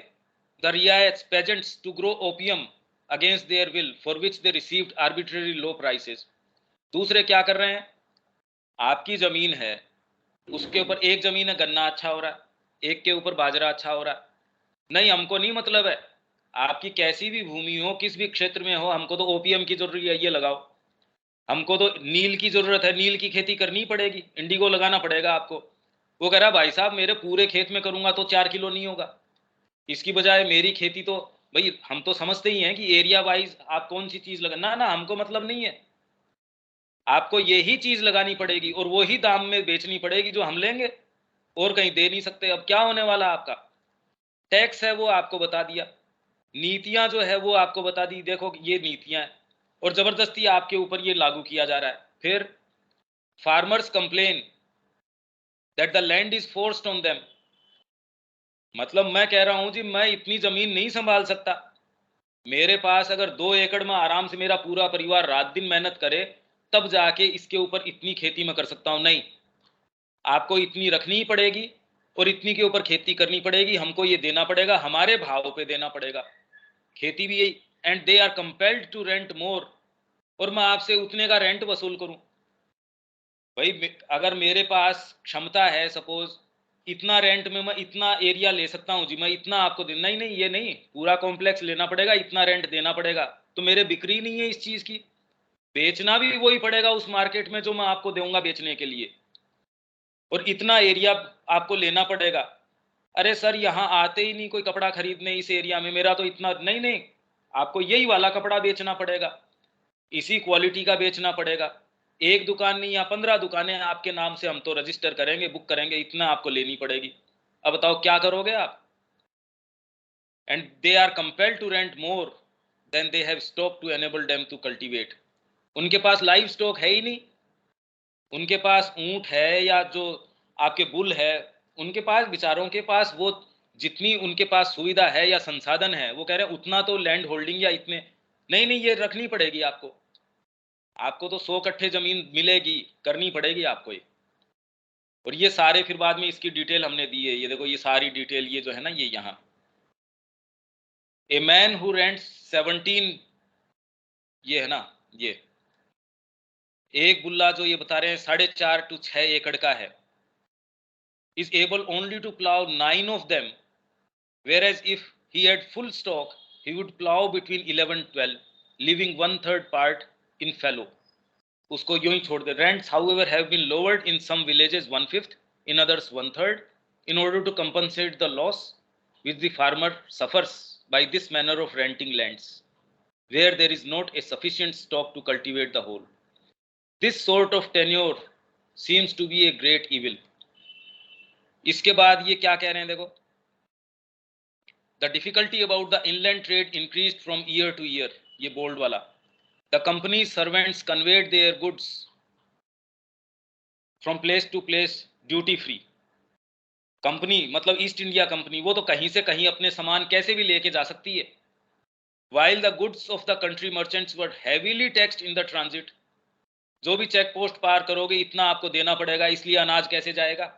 the ryots peasants to grow opium against their will for which they received arbitrary low prices. दूसरे क्या कर रहे हैं, आपकी जमीन है, उसके ऊपर एक जमीन है गन्ना अच्छा हो रहा है, एक के ऊपर बाजरा अच्छा हो रहा है, नहीं हमको नहीं मतलब है, आपकी कैसी भी भूमि हो, किस भी क्षेत्र में हो, हमको तो ओपीएम की जरूरत है, ये लगाओ। हमको तो नील की जरूरत है, नील की खेती करनी पड़ेगी, इंडिगो लगाना पड़ेगा आपको। वो कह रहा भाई साहब मेरे पूरे खेत में करूंगा तो 4 किलो नहीं होगा, इसकी बजाय मेरी खेती तो, भाई हम तो समझते ही हैं कि एरिया वाइज आप कौन सी चीज लगाना, ना हमको मतलब नहीं है, आपको यही चीज लगानी पड़ेगी और वही दाम में बेचनी पड़ेगी जो हम लेंगे, और कहीं दे नहीं सकते। अब क्या होने वाला आपका टैक्स है वो आपको बता दिया, नीतियां जो है वो आपको बता दी, देखो ये नीतियां हैं, और जबरदस्ती आपके ऊपर ये लागू किया जा रहा है। फिर farmers complain that the land is forced on them. मतलब मैं कह रहा हूं जी, मैं इतनी जमीन नहीं संभाल सकता, मेरे पास अगर 2 एकड़ में आराम से मेरा पूरा परिवार रात दिन मेहनत करे तब जाके इसके ऊपर इतनी खेती में कर सकता हूं, नहीं, आपको इतनी रखनी ही पड़ेगी और इतनी के ऊपर खेती करनी पड़ेगी, हमको ये देना पड़ेगा, हमारे भाव पे देना पड़ेगा। खेती भी यही, and they are compelled to rent more, और मैं आपसे उतने का रेंट वसूल करूं। भाई अगर मेरे पास क्षमता है, सपोज इतना रेंट में मैं इतना एरिया ले सकता हूं जी, मैं इतना आपको देना ही नहीं, ये नहीं, पूरा कॉम्प्लेक्स लेना पड़ेगा, इतना रेंट देना पड़ेगा, तो मेरे बिक्री नहीं है इस चीज की, बेचना भी वही पड़ेगा उस मार्केट में जो मैं आपको दूंगा बेचने के लिए, और इतना एरिया आपको लेना पड़ेगा। अरे सर यहाँ आते ही नहीं कोई कपड़ा खरीदने इस एरिया में, मेरा तो इतना नहीं, नहीं आपको यही वाला कपड़ा बेचना पड़ेगा। इसी क्वालिटी का बेचना पड़ेगा। एक दुकान नहीं या 15 दुकानें आपके नाम से हम तो रजिस्टर करेंगे, बुक करेंगे, इतना आपको लेनी पड़ेगी। अब बताओ क्या करोगे आप? And they are compelled to rent more than they have stock to enable them to cultivate. उनके पास लाइव स्टॉक है ही नहीं। उनके पास ऊंट है या जो आपके बुल है, उनके पास बेचारों के पास वो जितनी उनके पास सुविधा है या संसाधन है, वो कह रहे हैं उतना तो लैंड होल्डिंग या इतने नहीं, नहीं ये रखनी पड़ेगी आपको। आपको तो 100 कट्ठे जमीन मिलेगी, करनी पड़ेगी आपको ये। और ये सारे फिर बाद में इसकी डिटेल हमने दी है, ये देखो ये सारी डिटेल ये जो है ना, ये यहाँ ए मैन हु रेंट्स 17, ये है ना, ये एक बुल्ला जो ये बता रहे हैं 4.5 to 6 एकड़ का है, is able only to plow 9 of them, whereas if he had full stock he would plow between 11-12, leaving 1/3 part in fallow. उसको यूं ही छोड़ दे। Rents however have been lowered in some villages 1/5, in others 1/3, in order to compensate the loss which the farmer suffers by this manner of renting lands where there is not a sufficient stock to cultivate the whole. This sort of tenure seems to be a great evil. इसके बाद ये क्या कह रहे हैं देखो, the difficulty about the inland trade increased from year to year, ये bold वाला, the company's servants conveyed their goods from place to place duty free. Company मतलब ईस्ट इंडिया कंपनी, वो तो कहीं से कहीं अपने सामान कैसे भी लेके जा सकती है। while the goods of the country merchants were heavily taxed in the transit, जो भी चेक पोस्ट पार करोगे इतना आपको देना पड़ेगा, इसलिए अनाज कैसे जाएगा,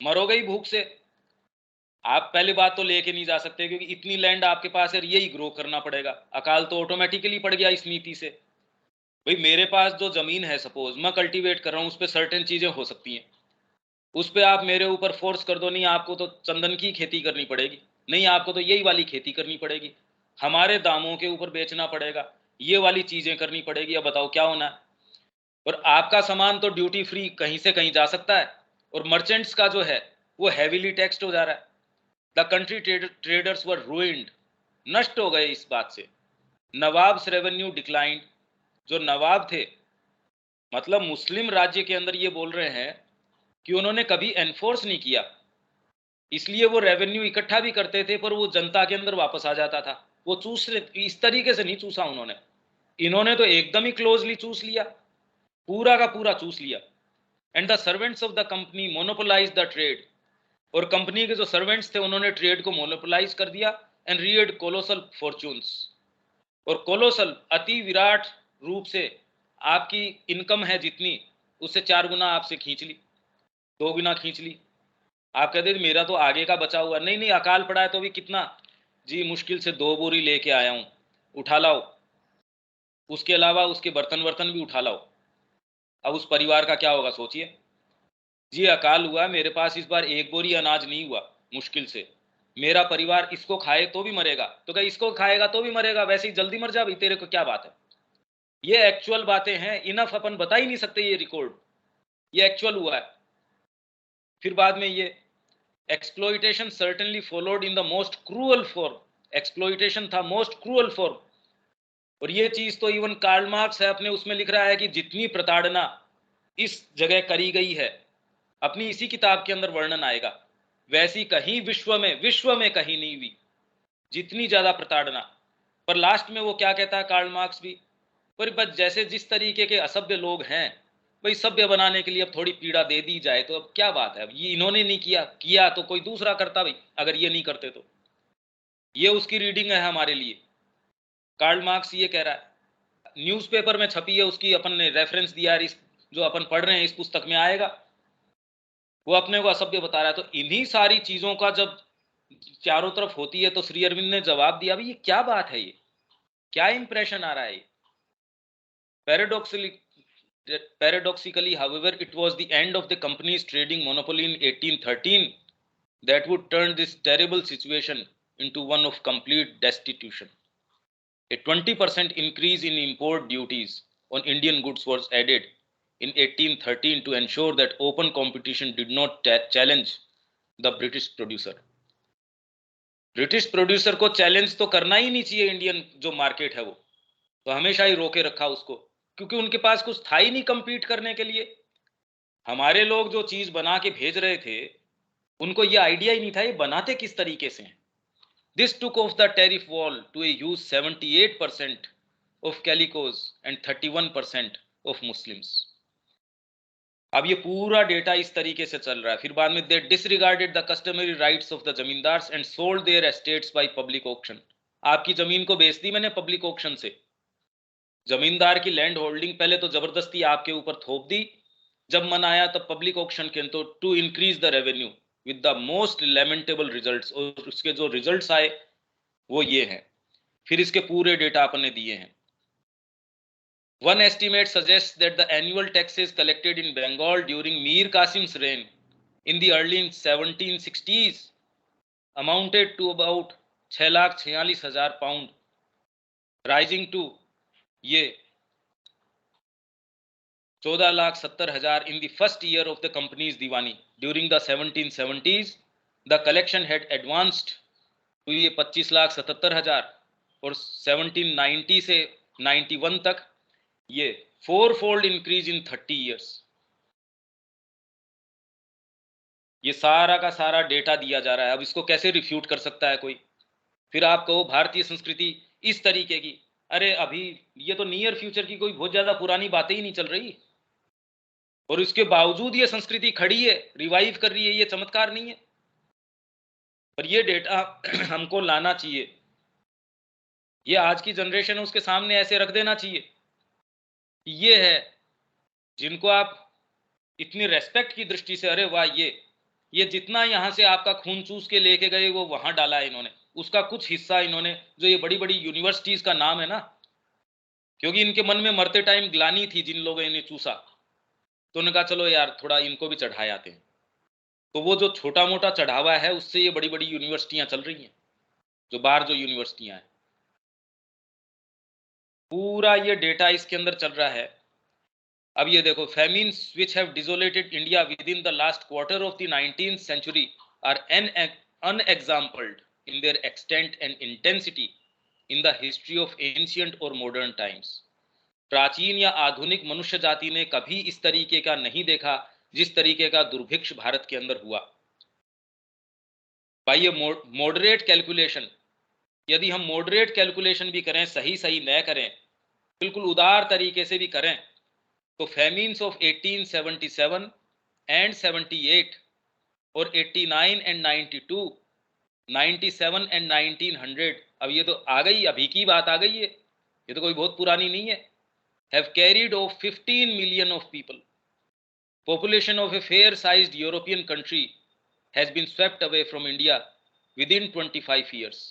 मरोगे ही भूख से। आप पहली बात तो लेके नहीं जा सकते क्योंकि इतनी लैंड आपके पास है, यही ग्रो करना पड़ेगा। अकाल तो ऑटोमेटिकली पड़ गया इस नीति से। भाई मेरे पास जो जमीन है, सपोज मैं कल्टीवेट कर रहा हूँ, उस पर सर्टेन चीजें हो सकती हैं, उस पर आप मेरे ऊपर फोर्स कर दो, नहीं आपको तो चंदन की खेती करनी पड़ेगी, नहीं आपको तो यही वाली खेती करनी पड़ेगी, हमारे दामों के ऊपर बेचना पड़ेगा, ये वाली चीजें करनी पड़ेगी। अब बताओ क्या होना है। और आपका सामान तो ड्यूटी फ्री कहीं से कहीं जा सकता है, और मर्चेंट्स का जो है वो हैवीली टैक्स्ड हो जा रहा है। The country traders were ruined, नष्ट हो गए इस बात से। नवाब्स रेवेन्यू डिक्लाइंड, जो नवाब थे मतलब मुस्लिम राज्य के अंदर, ये बोल रहे हैं कि उन्होंने कभी एनफोर्स नहीं किया, इसलिए वो रेवेन्यू इकट्ठा भी करते थे पर वो जनता के अंदर वापस आ जाता था। वो चूस इस तरीके से नहीं चूसा उन्होंने, इन्होंने तो एकदम ही क्लोजली चूस लिया, पूरा का पूरा चूस लिया। And the servants of the company monopolise the trade, और कंपनी के जो सर्वेंट्स थे उन्होंने ट्रेड को मोनोपोलाइज कर दिया। एंड रीड कोलोसल फॉर्च्यून्स, और कोलोसल अति विराट रूप से आपकी इनकम है जितनी, उससे 4 गुना आपसे खींच ली, 2 गुना खींच ली। आप कहते थे मेरा तो आगे का बचा हुआ, नहीं नहीं अकाल पड़ा है तो भी कितना जी, मुश्किल से 2 बोरी लेके आया हूं, उठा लाओ, उसके अलावा उसके बर्तन वर्तन भी उठा लाओ। अब उस परिवार का क्या होगा सोचिए। जी अकाल हुआ, मेरे पास इस बार 1 बोरी अनाज नहीं हुआ, मुश्किल से, मेरा परिवार इसको खाए तो भी मरेगा, तो क्या इसको खाएगा तो भी मरेगा, वैसे ही जल्दी मर जा भाई, तेरे को क्या बात है। ये एक्चुअल बातें हैं, इनफ अपन बता ही नहीं सकते, ये रिकॉर्ड, ये एक्चुअल हुआ है। फिर बाद में ये exploitation certainly followed in the most cruel form, exploitation था मोस्ट क्रूअल फॉर्म। और ये चीज तो इवन कार्ल मार्क्स है अपने उसमें लिख रहा है कि जितनी प्रताड़ना इस जगह करी गई है, अपनी इसी किताब के अंदर वर्णन आएगा, वैसी कहीं विश्व में कहीं नहीं हुई, जितनी ज्यादा प्रताड़ना। पर लास्ट में वो क्या कहता है कार्ल मार्क्स भी, पर बस जैसे जिस तरीके के असभ्य लोग हैं, भाई सभ्य बनाने के लिए अब थोड़ी पीड़ा दे दी जाए तो अब क्या बात है। अब ये इन्होंने नहीं किया तो कोई दूसरा करता भाई, अगर ये नहीं करते तो। ये उसकी रीडिंग है हमारे लिए। कार्ल मार्क्स ये कह रहा है, न्यूज़पेपर में छपी है, उसकी अपन ने रेफरेंस दिया है, इस जो अपन पढ़ रहे हैं इस पुस्तक में आएगा, वो अपने को असभ्य बता रहा है। तो इन्हीं सारी चीजों का जब चारों तरफ होती है तो श्री अरविंद ने जवाब दिया, भाई ये क्या बात है, ये क्या इंप्रेशन आ रहा है। Paradoxically Paradoxically, however, it was the end of the company's trading monopoly in 1813 that would turn this terrible situation into one of complete destitution. A 20% increase in import duties on Indian goods was added in 1813 to ensure that open competition did not challenge the British producer. British producer को challenge तो करना ही नहीं चाहिए Indian जो market है वो, तो हमेशा ही रोके रखा उसको, क्योंकि उनके पास कुछ था ही नहीं compete करने के लिए। हमारे लोग जो चीज बना के भेज रहे थे, उनको ये आइडिया ही नहीं था ये बनाते किस तरीके से हैं। This took off the tariff wall to a huge 78% of calicos and 31% of Muslims. अब ये पूरा डेटा इस तरीके से चल रहा है। फिर बाद में they disregarded the customary rights of the zamindars and sold their estates by public auction. आपकी जमीन को बेच दी मैंने पब्लिक ऑक्शन से। जमींदार की लैंड होल्डिंग पहले तो जबरदस्ती आपके ऊपर थोप दी, जब मन आया तब पब्लिक ऑक्शन के तो to increase the revenue with the most lamentable results, और उसके जो रिजल्ट्स आए वो ये हैं। फिर इसके पूरे डेटा अपने दिए हैं। One estimate suggests that the annual taxes collected in Bengal during Mir Qasim's reign in the early 1760s amounted to about 6,46,000 pound, rising to ये 14,70,000 in the first year of the company's Diwani. During the 1770s, the collection had advanced to ये 25,77,000 और 1790 से 91 तक ये 4-fold increase in 30 years। ये सारा का सारा डेटा दिया जा रहा है। अब इसको कैसे रिफ्यूट कर सकता है कोई? फिर आप कहो भारतीय संस्कृति इस तरीके की, अरे अभी ये तो नियर फ्यूचर की कोई बहुत ज्यादा पुरानी बातें ही नहीं चल रही, और इसके बावजूद ये संस्कृति खड़ी है, रिवाइव कर रही है। ये चमत्कार नहीं है? पर ये डेटा हमको लाना चाहिए, ये आज की जनरेशन है उसके सामने ऐसे रख देना चाहिए। ये है जिनको आप इतनी रेस्पेक्ट की दृष्टि से, अरे वाह ये जितना यहां से आपका खून चूस के लेके गए वो वहां डाला है इन्होंने, उसका कुछ हिस्सा इन्होंने, जो ये बड़ी बड़ी यूनिवर्सिटीज का नाम है ना, क्योंकि इनके मन में मरते टाइम ग्लानी थी जिन लोगों ने चूसा, तो उन्होंने कहा चलो यार थोड़ा इनको भी चढ़ाए आते हैं। तो वो जो छोटा मोटा चढ़ावा है उससे ये बड़ी बड़ी यूनिवर्सिटियां चल रही हैं, जो बाहर जो यूनिवर्सिटियां हैं। पूरा ये डेटा इसके अंदर चल रहा है। अब ये देखो, famines which have desolated India within the last quarter of the 19th century are unexampled in their extent and intensity in the history of ancient or modern times. प्राचीन या आधुनिक मनुष्य जाति ने कभी इस तरीके का नहीं देखा जिस तरीके का दुर्भिक्ष भारत के अंदर हुआ। भाई ये मॉडरेट कैलकुलेशन, यदि हम मॉडरेट कैलकुलेशन भी करें, सही सही न करें, बिल्कुल उदार तरीके से भी करें, तो फेमिन्स ऑफ 1877 एंड 78 और 89 एंड 92, 97 एंड 1900, अब ये तो आ गई, अभी की बात आ गई है, ये तो कोई बहुत पुरानी नहीं है, have carried off 15 million of people. Population of a fair-sized European country has been swept away from India within 25 years.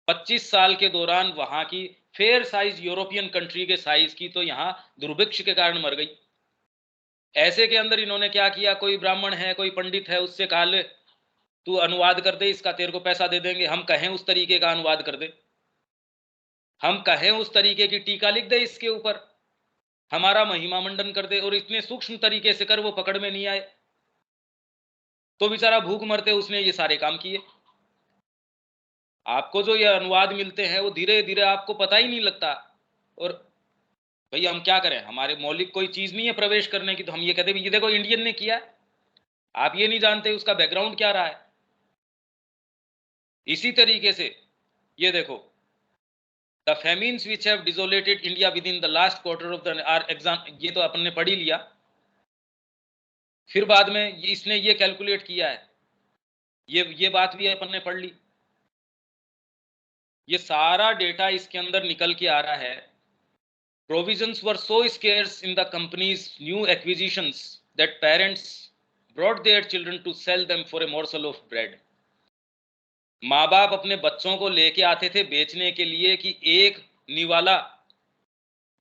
25 साल के दौरान वहां की फेयर साइज यूरोपियन कंट्री के साइज की तो यहां दुर्भिक्ष के कारण मर गई। ऐसे के अंदर इन्होंने क्या किया, कोई ब्राह्मण है, कोई पंडित है, उससे कहा ले तू अनुवाद कर दे इसका, तेरे को पैसा दे देंगे। हम कहें उस तरीके का अनुवाद कर दे, हम कहें उस तरीके की टीका लिख दे इसके ऊपर, हमारा महिमा मंडन कर दे, और इतने सूक्ष्म तरीके से कर वो पकड़ में नहीं आए, तो बेचारा भूख मरते उसने ये सारे काम किए। आपको जो ये अनुवाद मिलते हैं वो धीरे धीरे आपको पता ही नहीं लगता। और भैया हम क्या करें, हमारे मौलिक कोई चीज नहीं है प्रवेश करने की, तो हम ये कहते हैं ये देखो इंडियन ने किया है, आप ये नहीं जानते उसका बैकग्राउंड क्या रहा है। इसी तरीके से ये देखो, the famines which have desolated India within the last quarter of the are exam, ये तो अपन ने पढ़ ही लिया। फिर बाद में इसने ये कैलकुलेट किया है, ये बात भी अपन ने पढ़ ली। ये सारा डेटा इसके अंदर निकल के आ रहा है। Provisions were so scarce in the company's new acquisitions that parents brought their children to sell them for a morsel of bread. माँ बाप अपने बच्चों को लेके आते थे बेचने के लिए कि एक निवाला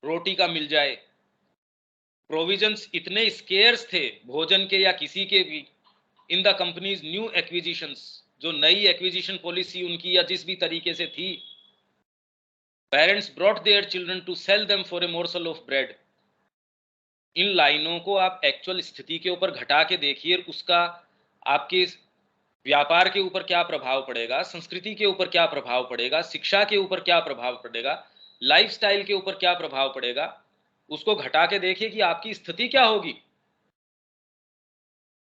रोटी का मिल जाए। प्रोविजंस इतने स्केर्स थे भोजन के या किसी के भी, in the companies new acquisitions, जो नई एक्विजिशन पॉलिसी उनकी या जिस भी तरीके से थी, parents brought their children to sell them for a morsel of bread. इन लाइनों को आप एक्चुअल स्थिति के ऊपर घटा के देखिए, उसका आपके व्यापार के ऊपर क्या प्रभाव पड़ेगा, संस्कृति के ऊपर क्या प्रभाव पड़ेगा, शिक्षा के ऊपर क्या प्रभाव पड़ेगा। लाइफस्टाइल के ऊपर क्या प्रभाव पड़ेगा, उसको घटा के देखिए कि आपकी स्थिति क्या होगी।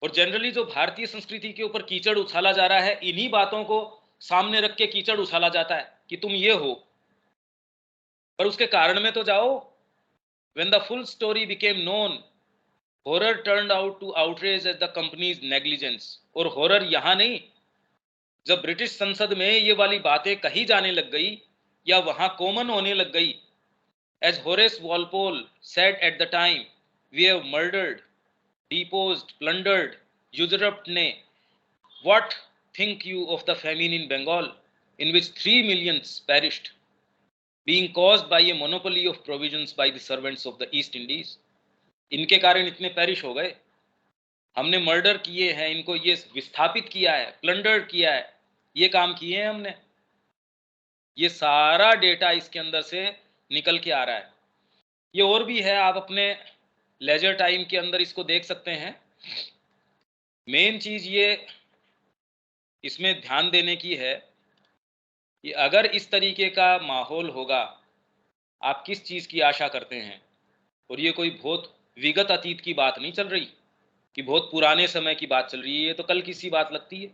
और जनरली जो भारतीय संस्कृति के ऊपर कीचड़ उछाला जा रहा है, इन्हीं बातों को सामने रख के कीचड़ उछाला जाता है कि तुम ये हो, पर उसके कारण में तो जाओ। When the full story became known, horror turned out to outrage at the company's negligence. और हॉरर यहां नहीं, जब ब्रिटिश संसद में ये वाली बातें कही जाने लग गई या वहां कॉमन होने लग गई, as Horace Walpole said at the time, we have murdered, deposed, plundered, usurped, nay, what think you of the famine in Bengal, in which 3 millions perished, being caused by a monopoly of provisions by the servants of the East Indies? इनके कारण इतने perish हो गए, हमने murder किए हैं, इनको ये विस्थापित किया है, प्लंडर किया है, ये काम किए हैं हमने। ये सारा डेटा इसके अंदर से निकल के आ रहा है। ये और भी है, आप अपने लेजर टाइम के अंदर इसको देख सकते हैं। मेन चीज ये इसमें ध्यान देने की है कि अगर इस तरीके का माहौल होगा, आप किस चीज की आशा करते हैं। और ये कोई बहुत विगत अतीत की बात नहीं चल रही कि बहुत पुराने समय की बात चल रही है, ये तो कल की सी बात लगती है।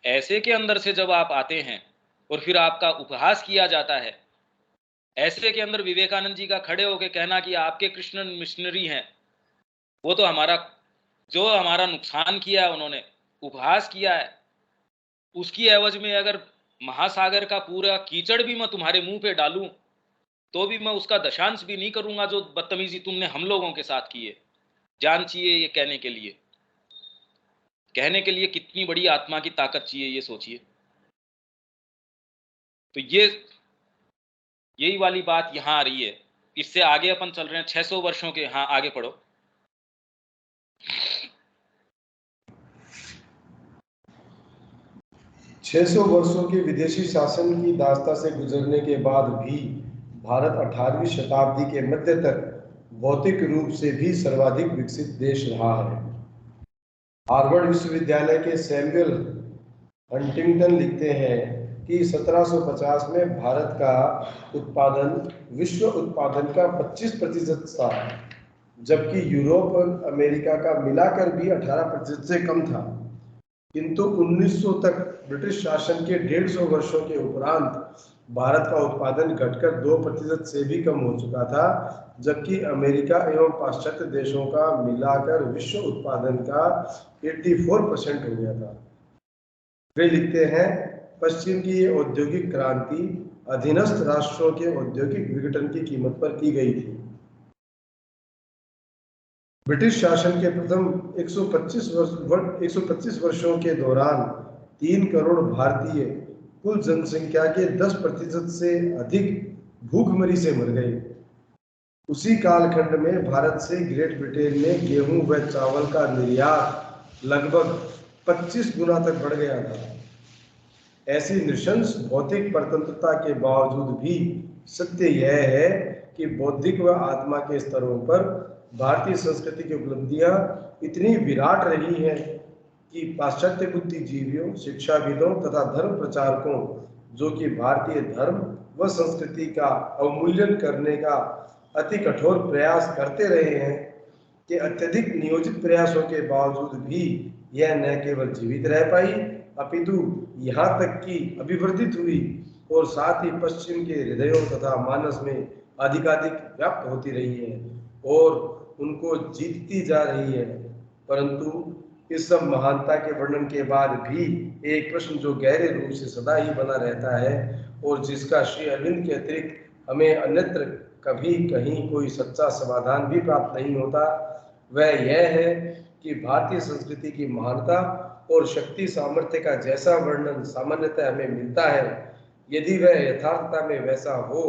ऐसे के अंदर से जब आप आते हैं और फिर आपका उपहास किया जाता है, ऐसे के अंदर विवेकानंद जी का खड़े होकर कहना कि आपके कृष्ण मिशनरी हैं, वो तो हमारा नुकसान किया है, उन्होंने उपहास किया है, उसकी एवज में अगर महासागर का पूरा कीचड़ भी मैं तुम्हारे मुंह पे डालूं तो भी मैं उसका दशांश भी नहीं करूंगा जो बदतमीजी तुमने हम लोगों के साथ की है। जान चाहिए ये कहने के लिए कितनी बड़ी आत्मा की ताकत चाहिए, ये सोचिए। तो यही वाली बात यहां आ रही है। इससे आगे अपन चल रहे हैं 600 वर्षों के। हाँ, आगे पढ़ो।
छह सौ वर्षों के विदेशी शासन की दास्ता से गुजरने के बाद भी भारत 18वीं शताब्दी के मध्य तक भौतिक रूप से भी सर्वाधिक विकसित देश रहा है। हार्वर्ड विश्वविद्यालय के सैमुअल हंटिंगटन लिखते हैं कि 1750 में भारत का उत्पादन विश्व उत्पादन का 25% था, जबकि यूरोप और अमेरिका का मिलाकर भी 18% से कम था। किंतु 1900 तक ब्रिटिश शासन के 150 वर्षों के उपरांत भारत का उत्पादन घटकर 2% से भी कम हो चुका था, जबकि अमेरिका एवं पाश्चात्य देशों का मिलाकर विश्व उत्पादन का 84% हो गया था। वे लिखते हैं, पश्चिम की ये औद्योगिक क्रांति अधीनस्थ राष्ट्रों के औद्योगिक विघटन की कीमत पर की गई थी। ब्रिटिश शासन के प्रथम 125 वर्षों के दौरान 3 करोड़ भारतीय कुल जनसंख्या के 10% से अधिक भूखमरी से मर गए। उसी कालखंड में भारत से ग्रेट ब्रिटेन में गेहूं व चावल का निर्यात लगभग 25 गुना तक बढ़ गया था। ऐसी नृशंस भौतिक परतंत्रता के बावजूद भी सत्य यह है कि बौद्धिक व आत्मा के स्तरों पर भारतीय संस्कृति की उपलब्धियां इतनी विराट रही हैं कि पाश्चात्य बुद्धिजीवियों, शिक्षाविदों तथा धर्म प्रचारकों, जो कि भारतीय धर्म व संस्कृति का अवमूल्यन करने का अति कठोर प्रयास करते रहे हैं, कि अत्यधिक नियोजित प्रयासों के बावजूद भी यह न केवल जीवित रह पाई, अपितु यहाँ तक कि अभिवर्धित हुई और साथ ही पश्चिम के हृदयों तथा मानस में अधिकाधिक व्याप्त होती रही है और उनको जीतती जा रही है। परंतु इस सब महानता के वर्णन के बाद भी एक प्रश्न जो गहरे रूप से सदा ही बना रहता है और जिसका श्री अरविंद के अतिरिक्त हमें अन्यत्र कभी कहीं कोई सच्चा समाधान भी प्राप्त नहीं होता, वह यह है कि भारतीय संस्कृति की महानता और शक्ति सामर्थ्य का जैसा वर्णन सामान्यतः हमें मिलता है, यदि वह यथार्थता में वैसा हो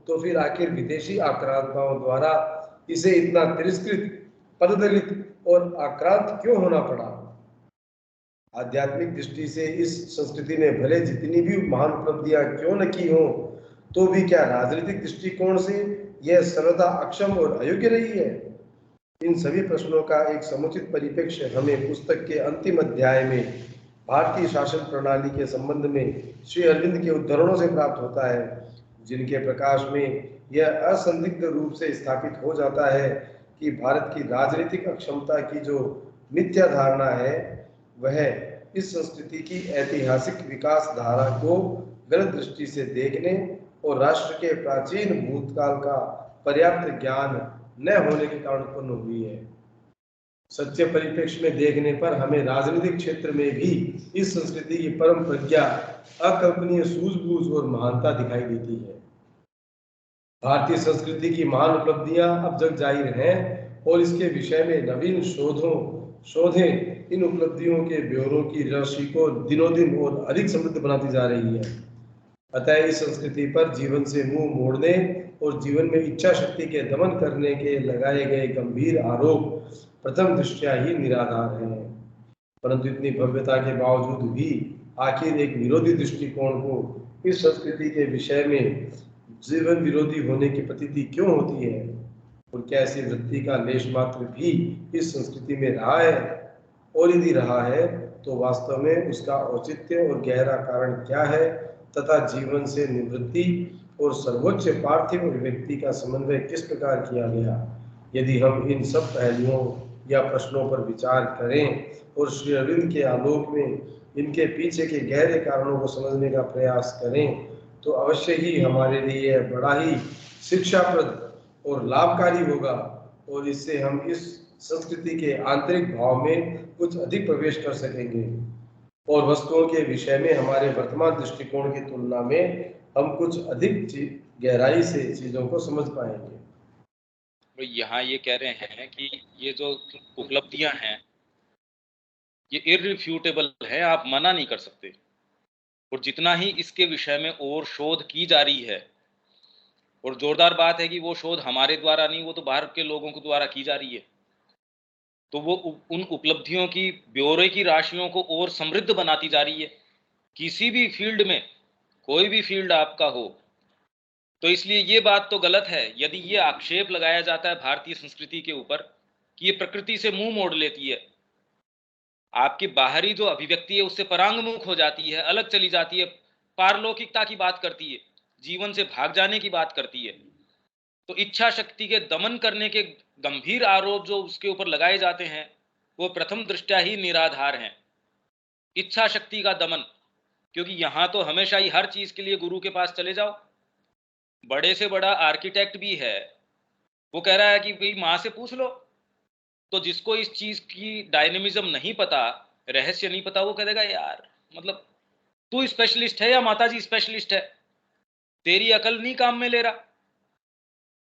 तो फिर आखिर विदेशी आक्रांताओं द्वारा इसे इतना तिरस्कृत, पददलित और आक्रांत क्यों होना पड़ा। आध्यात्मिक दृष्टि से इस संस्कृति ने भले जितनी भी महान उपलब्धियां क्यों न की हो, तो भी क्या राजनीतिक दृष्टिकोण से यह सर्वदा अक्षम और अयोग्य रही है। इन सभी प्रश्नों का एक समुचित परिप्रेक्ष्य हमें पुस्तक के अंतिम अध्याय में भारतीय शासन प्रणाली के संबंध में श्री अरविंद के उद्धरणों से प्राप्त होता है। जिनके प्रकाश में यह असंदिग्ध रूप से स्थापित हो जाता है कि भारत की राजनीतिक अक्षमता की जो मिथ्या धारणा है वह इस संस्कृति की ऐतिहासिक विकास धारा को गलत दृष्टि से देखने और राष्ट्र के प्राचीन भूतकाल का पर्याप्त ज्ञान न होने के कारण उत्पन्न हुई है। सच्चे परिप्रेक्ष्य में देखने पर हमें राजनीतिक क्षेत्र में भी इस संस्कृति की परम प्रज्ञा, अकल्पनीय सूझबूझ और महानता दिखाई देती है। भारतीय संस्कृति की महान उपलब्धियां अब जग जाहिर हैं और इसके विषय में नवीन शोधें इन उपलब्धियों के ब्यौरों की राशि को दिनों दिन और अधिक समृद्ध बनाती जा रही है। अतः इस संस्कृति पर जीवन से मुंह मोड़ने और जीवन में इच्छा शक्ति के दमन करने के लगाए गए गंभीर आरोप प्रथम दृष्टया ही निराधार हैं। परंतु इतनी भव्यता के बावजूद भी आखिर एक विरोधी दृष्टिकोण को इस संस्कृति के विषय में जीवन विरोधी होने की प्रतीति क्यों होती है, और क्या ऐसी वृत्ति का लेश मात्र भी इस संस्कृति में रहा है, और यदि रहा है तो वास्तव में उसका औचित्य और गहरा कारण क्या है, तथा जीवन से निवृत्ति और सर्वोच्च पार्थिव अभिव्यक्ति का समन्वय किस प्रकार किया गया। यदि हम इन सब पहलुओं या प्रश्नों पर विचार करें और श्री अरविंद के आलोक में इनके पीछे के गहरे कारणों को समझने का प्रयास करें तो अवश्य ही हमारे लिए बड़ा ही शिक्षाप्रद और लाभकारी होगा, और इससे हम इस संस्कृति के आंतरिक भाव में कुछ अधिक प्रवेश कर सकेंगे और वस्तुओं के विषय में हमारे वर्तमान दृष्टिकोण की तुलना में हम कुछ अधिक गहराई से चीजों को समझ पाएंगे।
तो यहाँ ये कह रहे हैं कि ये जो उपलब्धियां हैं ये इररिफ्यूटेबल है, आप मना नहीं कर सकते, और जितना ही इसके विषय में और शोध की जा रही है, और जोरदार बात है कि वो शोध हमारे द्वारा नहीं, वो तो बाहर के लोगों के द्वारा की जा रही है, तो वो उन उपलब्धियों की ब्यौरे की राशियों को और समृद्ध बनाती जा रही है। किसी भी फील्ड में, कोई भी फील्ड आपका हो, तो इसलिए ये बात तो गलत है यदि ये आक्षेप लगाया जाता है भारतीय संस्कृति के ऊपर कि ये प्रकृति से मुंह मोड़ लेती है, आपकी बाहरी जो अभिव्यक्ति है उससे परांगमुख हो जाती है, अलग चली जाती है, पारलौकिकता की बात करती है, जीवन से भाग जाने की बात करती है। तो इच्छा शक्ति के दमन करने के गंभीर आरोप जो उसके ऊपर लगाए जाते हैं वो प्रथम दृष्टया ही निराधार हैं। इच्छा शक्ति का दमन, क्योंकि यहां तो हमेशा ही हर चीज के लिए गुरु के पास चले जाओ। बड़े से बड़ा आर्किटेक्ट भी है, वो कह रहा है कि भाई माँ से पूछ लो, तो जिसको इस चीज की डायनेमिज्म नहीं पता, रहस्य नहीं पता, वो कह देगा यार मतलब तू स्पेशलिस्ट है या माताजी स्पेशलिस्ट है, तेरी अकल नहीं काम में ले रहा।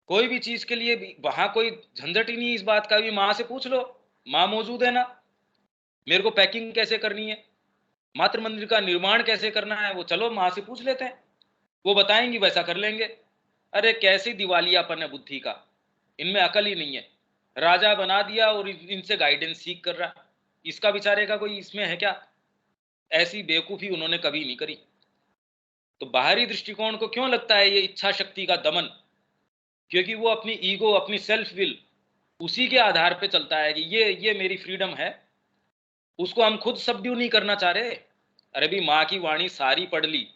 कोई भी चीज के लिए वहां कोई झंझट ही नहीं इस बात का भी माँ से पूछ लो, माँ मौजूद है ना। मेरे को पैकिंग कैसे करनी है, मातृ मंदिर का निर्माण कैसे करना है, वो चलो माँ से पूछ लेते हैं, वो बताएंगी, वैसा कर लेंगे। अरे कैसी दिवालियापन है बुद्धि का, इनमें अकल ही नहीं है, राजा बना दिया और इनसे गाइडेंस सीख कर रहा, इसका बेचारे का कोई इसमें है क्या। ऐसी बेवकूफी उन्होंने कभी नहीं करी। तो बाहरी दृष्टिकोण को क्यों लगता है ये इच्छा शक्ति का दमन, क्योंकि वो अपनी ईगो, अपनी सेल्फ विल, उसी के आधार पे चलता है कि ये मेरी फ्रीडम है, उसको हम खुद सबड्यू नहीं करना चाह रहे। अरे भी माँ की वाणी सारी पढ़ ली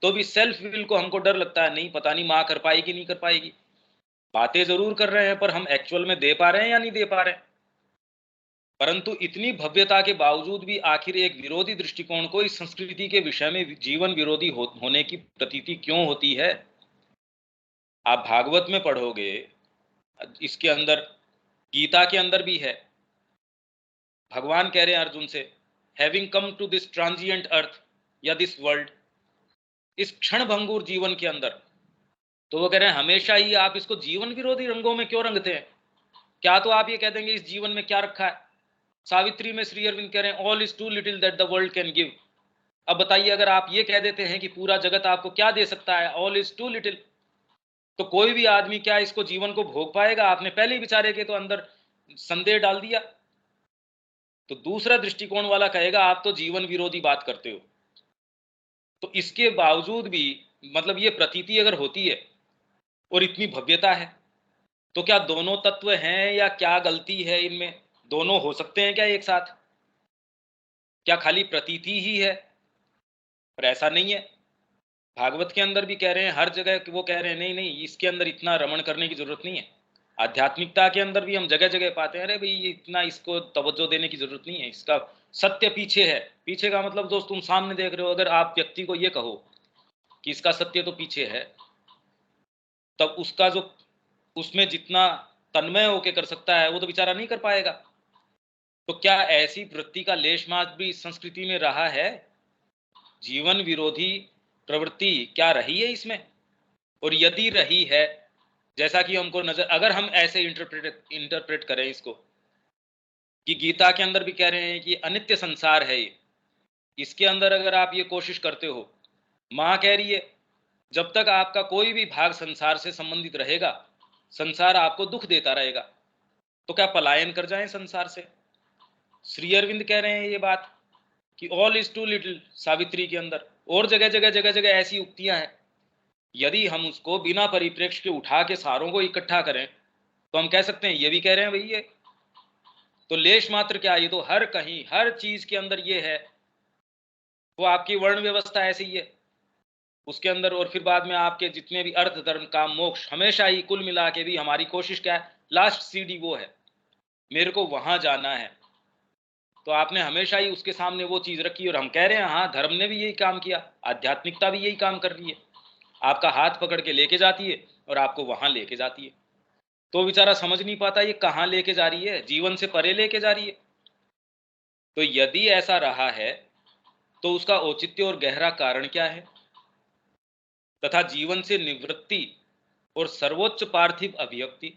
तो भी सेल्फ विल को हमको डर लगता है, नहीं पता नहीं माँ कर पाएगी नहीं कर पाएगी। बातें जरूर कर रहे हैं पर हम एक्चुअल में दे पा रहे हैं या नहीं दे पा रहे हैं। परंतु इतनी भव्यता के बावजूद भी आखिर एक विरोधी दृष्टिकोण को इस संस्कृति के विषय में जीवन विरोधी होने की प्रतीति क्यों होती है। आप भागवत में पढ़ोगे, इसके अंदर, गीता के अंदर भी है, भगवान कह रहे हैं अर्जुन से, having come to this transient earth या दिस वर्ल्ड, इस क्षण भंगुर जीवन के अंदर, तो वो कह रहे हैं हमेशा ही आप इसको जीवन विरोधी रंगों में क्यों रंगते हैं। क्या तो आप ये कह देंगे इस जीवन में क्या रखा है। सावित्री में श्री अरविंद कह रहे हैं all is too little that the world can give. अब बताइए अगर आप ये कह देते हैं कि पूरा जगत आपको क्या दे सकता है, ऑल इज टू लिटिल, तो कोई भी आदमी क्या इसको जीवन को भोग पाएगा। आपने पहले ही बेचारे के तो अंदर संदेह डाल दिया। तो दूसरा दृष्टिकोण वाला कहेगा आप तो जीवन विरोधी बात करते हो। तो इसके बावजूद भी मतलब ये प्रतीति अगर होती है और इतनी भव्यता है, तो क्या दोनों तत्व हैं या क्या गलती है इनमें, दोनों हो सकते हैं क्या एक साथ, क्या खाली प्रतीति ही है। पर ऐसा नहीं है। भागवत के अंदर भी कह रहे हैं, हर जगह वो कह रहे हैं नहीं नहीं इसके अंदर इतना रमण करने की जरूरत नहीं है। आध्यात्मिकता के अंदर भी हम जगह जगह पाते हैं, अरे भाई ये इतना इसको तवज्जो देने की जरूरत नहीं है, इसका सत्य पीछे है। पीछे का मतलब दोस्त तुम सामने देख रहे हो, अगर आप व्यक्ति को ये कहो कि इसका सत्य तो पीछे है, तब उसका जो उसमें जितना तन्मय होके कर सकता है वो तो बेचारा नहीं कर पाएगा। तो क्या ऐसी वृत्ति का लेश मात्र भी इस संस्कृति में रहा है? जीवन विरोधी प्रवृत्ति क्या रही है इसमें? और यदि रही है, जैसा कि हमको नजर, अगर हम ऐसे इंटरप्रेट करें इसको कि गीता के अंदर भी कह रहे हैं कि अनित्य संसार है ये, इसके अंदर अगर आप ये कोशिश करते हो, मां कह रही है जब तक आपका कोई भी भाग संसार से संबंधित रहेगा, संसार आपको दुख देता रहेगा, तो क्या पलायन कर जाएं संसार से? श्री अरविंद कह रहे हैं ये बात कि all is too little, Savitri के अंदर और जगह जगह जगह जगह ऐसी उक्तियां हैं। यदि हम उसको बिना परिप्रेक्ष्य के उठा के सारों को इकट्ठा करें तो हम कह सकते हैं ये भी कह रहे हैं भाई ये तो लेश मात्र क्या, ये तो हर कहीं हर चीज के अंदर ये है। वो आपकी वर्ण व्यवस्था ऐसी ही है उसके अंदर, और फिर बाद में आपके जितने भी अर्थ धर्म काम मोक्ष, हमेशा ही कुल मिला के भी हमारी कोशिश क्या है, लास्ट सीढ़ी वो है, मेरे को वहां जाना है। तो आपने हमेशा ही उसके सामने वो चीज रखी, और हम कह रहे हैं हाँ धर्म ने भी यही काम किया, आध्यात्मिकता भी यही काम कर रही है, आपका हाथ पकड़ के लेके जाती है और आपको वहां लेके जाती है। तो बेचारा समझ नहीं पाता ये कहाँ लेके जा रही है, जीवन से परे लेके जा रही है। तो यदि ऐसा रहा है तो उसका औचित्य और गहरा कारण क्या है, तथा जीवन से निवृत्ति और सर्वोच्च पार्थिव अभिव्यक्ति,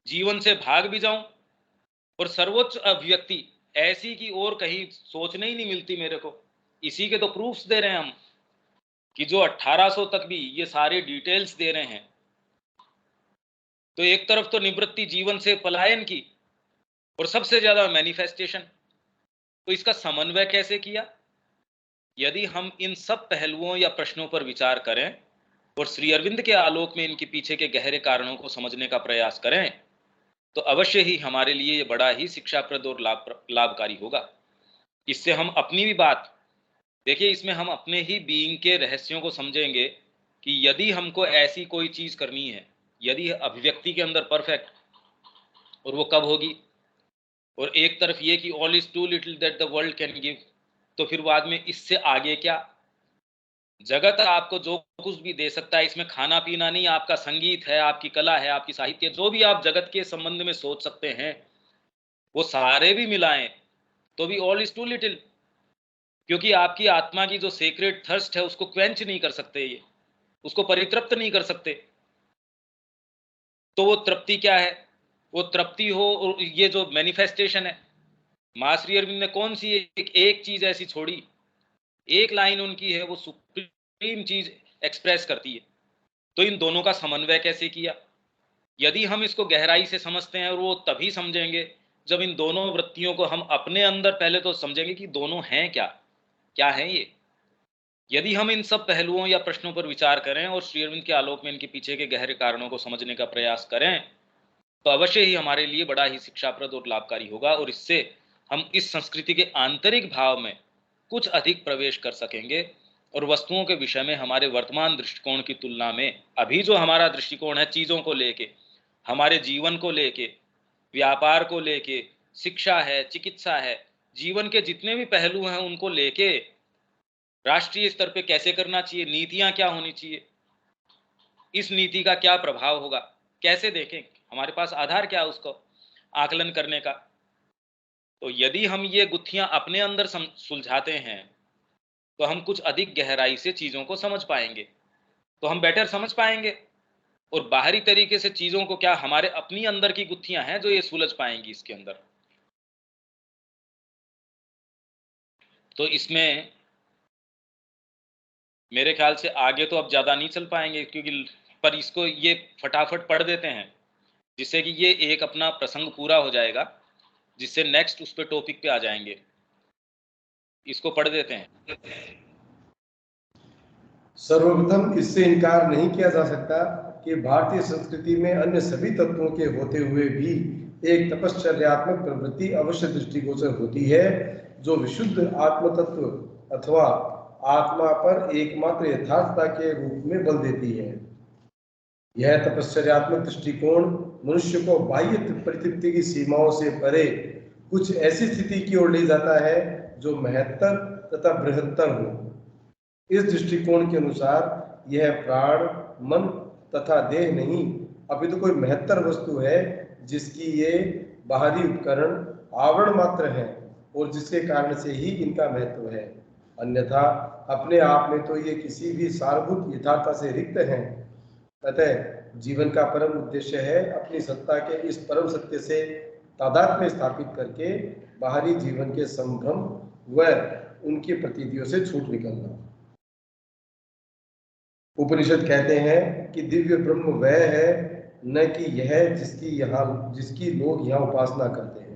जीवन से भाग भी जाऊं और सर्वोच्च अभिव्यक्ति ऐसी की और कहीं सोचने ही नहीं मिलती मेरे को। इसी के तो प्रूफ्स दे रहे हैं हम कि जो 1800 तक भी ये सारे डिटेल्स दे रहे हैं। तो एक तरफ तो निवृत्ति, जीवन से पलायन की, और सबसे ज्यादा मैनिफेस्टेशन। तो इसका समन्वय कैसे किया? यदि हम इन सब पहलुओं या प्रश्नों पर विचार करें और श्री अरविंद के आलोक में इनके पीछे के गहरे कारणों को समझने का प्रयास करें, तो अवश्य ही हमारे लिए ये बड़ा ही शिक्षाप्रद और लाभकारी होगा। इससे हम अपनी भी बात देखिए, इसमें हम अपने ही बीइंग के रहस्यों को समझेंगे कि यदि हमको ऐसी कोई चीज करनी है, यदि अभिव्यक्ति के अंदर परफेक्ट, और वो कब होगी, और एक तरफ ये कि all is too little that the world can give, तो फिर बाद में इससे आगे क्या? जगत आपको जो कुछ भी दे सकता है, इसमें खाना पीना नहीं, आपका संगीत है, आपकी कला है, आपकी साहित्य, जो भी आप जगत के संबंध में सोच सकते हैं, वो सारे भी मिलाएं तो भी ऑल इज टू लिटिल, क्योंकि आपकी आत्मा की जो सेक्रेट थर्स्ट है उसको क्वेंच नहीं कर सकते, ये उसको परितृप्त नहीं कर सकते। तो वो तृप्ति क्या है? वो तृप्ति हो, और ये जो मैनिफेस्टेशन है, मां श्री अरविंद ने कौन सी एक चीज ऐसी छोड़ी, एक लाइन उनकी है, वो सुप्रीम चीज एक्सप्रेस करती है। तो इन दोनों का समन्वय कैसे किया? यदि हम इसको गहराई से समझते हैं, और वो तभी समझेंगे जब इन दोनों वृत्तियों को हम अपने अंदर पहले तो समझेंगे कि दोनों हैं क्या, क्या है ये। यदि हम इन सब पहलुओं या प्रश्नों पर विचार करें और श्री अरविंद के आलोक में इनके पीछे के गहरे कारणों को समझने का प्रयास करें, तो अवश्य ही हमारे लिए बड़ा ही शिक्षाप्रद और लाभकारी होगा, और इससे हम इस संस्कृति के आंतरिक भाव में कुछ अधिक प्रवेश कर सकेंगे, और वस्तुओं के विषय में हमारे वर्तमान दृष्टिकोण की तुलना में अभी जो हमारा दृष्टिकोण है चीजों को लेके, हमारे जीवन को लेके, व्यापार को लेके, शिक्षा है, चिकित्सा है, जीवन के जितने भी पहलू हैं उनको लेके राष्ट्रीय स्तर पे कैसे करना चाहिए, नीतियां क्या होनी चाहिए, इस नीति का क्या प्रभाव होगा, कैसे देखें, हमारे पास आधार क्या है उसको आकलन करने का। तो यदि हम ये गुत्थियां अपने अंदर सुलझाते हैं तो हम कुछ अधिक गहराई से चीजों को समझ पाएंगे, तो हम बेटर समझ पाएंगे, और बाहरी तरीके से चीजों को क्या, हमारे अपनी अंदर की गुत्थियां हैं जो ये सुलझ पाएंगी इसके अंदर। तो इसमें मेरे ख्याल से आगे तो अब ज्यादा नहीं चल पाएंगे, क्योंकि पर इसको ये फटाफट पढ़ देते हैं जिससे कि ये एक अपना प्रसंग पूरा हो जाएगा, जिससे नेक्स्ट उस पे टॉपिक पे आ जाएंगे। इसको पढ़ देते हैं।
सर्वप्रथम इससे इनकार नहीं किया जा सकता कि भारतीय संस्कृति में अन्य सभी तत्वों के होते हुए भी एक तपश्चर्यात्मक प्रवृत्ति अवश्य दृष्टिगोचर होती है, जो विशुद्ध आत्म तत्व अथवा आत्मा पर एकमात्र यथार्थता के रूप में बल देती है। यह तपश्चर्यात्मक दृष्टिकोण मनुष्य को बाह्य परितृप्ति की सीमाओं से परे कुछ ऐसी स्थिति की ओर ले जाता है जो महत्तर तथा बृहत्तर हो। इस दृष्टिकोण के अनुसार यह प्राण, मन तथा देह नहीं, अपितु कोई महत्तर वस्तु है जिसकी ये बाहरी उपकरण आवरण मात्र है और जिसके कारण से ही इनका महत्व है। अन्यथा अपने आप में तो ये किसी भी सारभूत यथार्थता से रिक्त हैं। अतः जीवन का परम उद्देश्य है अपनी सत्ता के इस परम सत्य से तादात्म्य स्थापित करके बाहरी जीवन के संभ्रम व उनकी प्रतीतियों से छूट निकलना। उपनिषद कहते हैं कि दिव्य ब्रह्म वह है, न कि यह जिसकी लोग यहाँ उपासना करते हैं।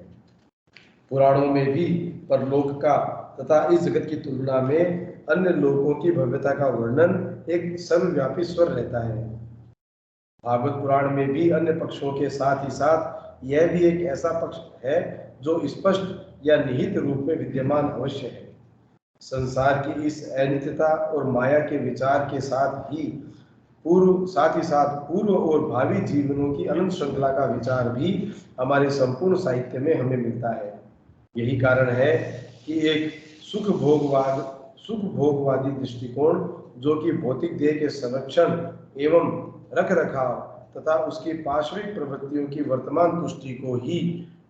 पुराणों में भी परलोक का तथा इस जगत की तुलना में अन्य लोकों की भव्यता का वर्णन एक सर्वव्यापी स्वर रहता है। भागवत पुराण में भी अन्य पक्षों के साथ ही साथ यह भी एक ऐसा पक्ष है जो स्पष्ट या निहित रूप में विद्यमान अवश्य है। संसार की इस अनित्यता और माया के विचार के साथ ही पूर्व और भावी जीवनों की अनंत श्रृंखला का विचार भी हमारे संपूर्ण साहित्य में हमें मिलता है। यही कारण है कि एक सुख भोगवादी दृष्टिकोण, जो कि भौतिक देह के संरक्षण एवं रख रखाव तथा उसकी पार्श्विक प्रवृत्तियों की वर्तमान तुष्टि को ही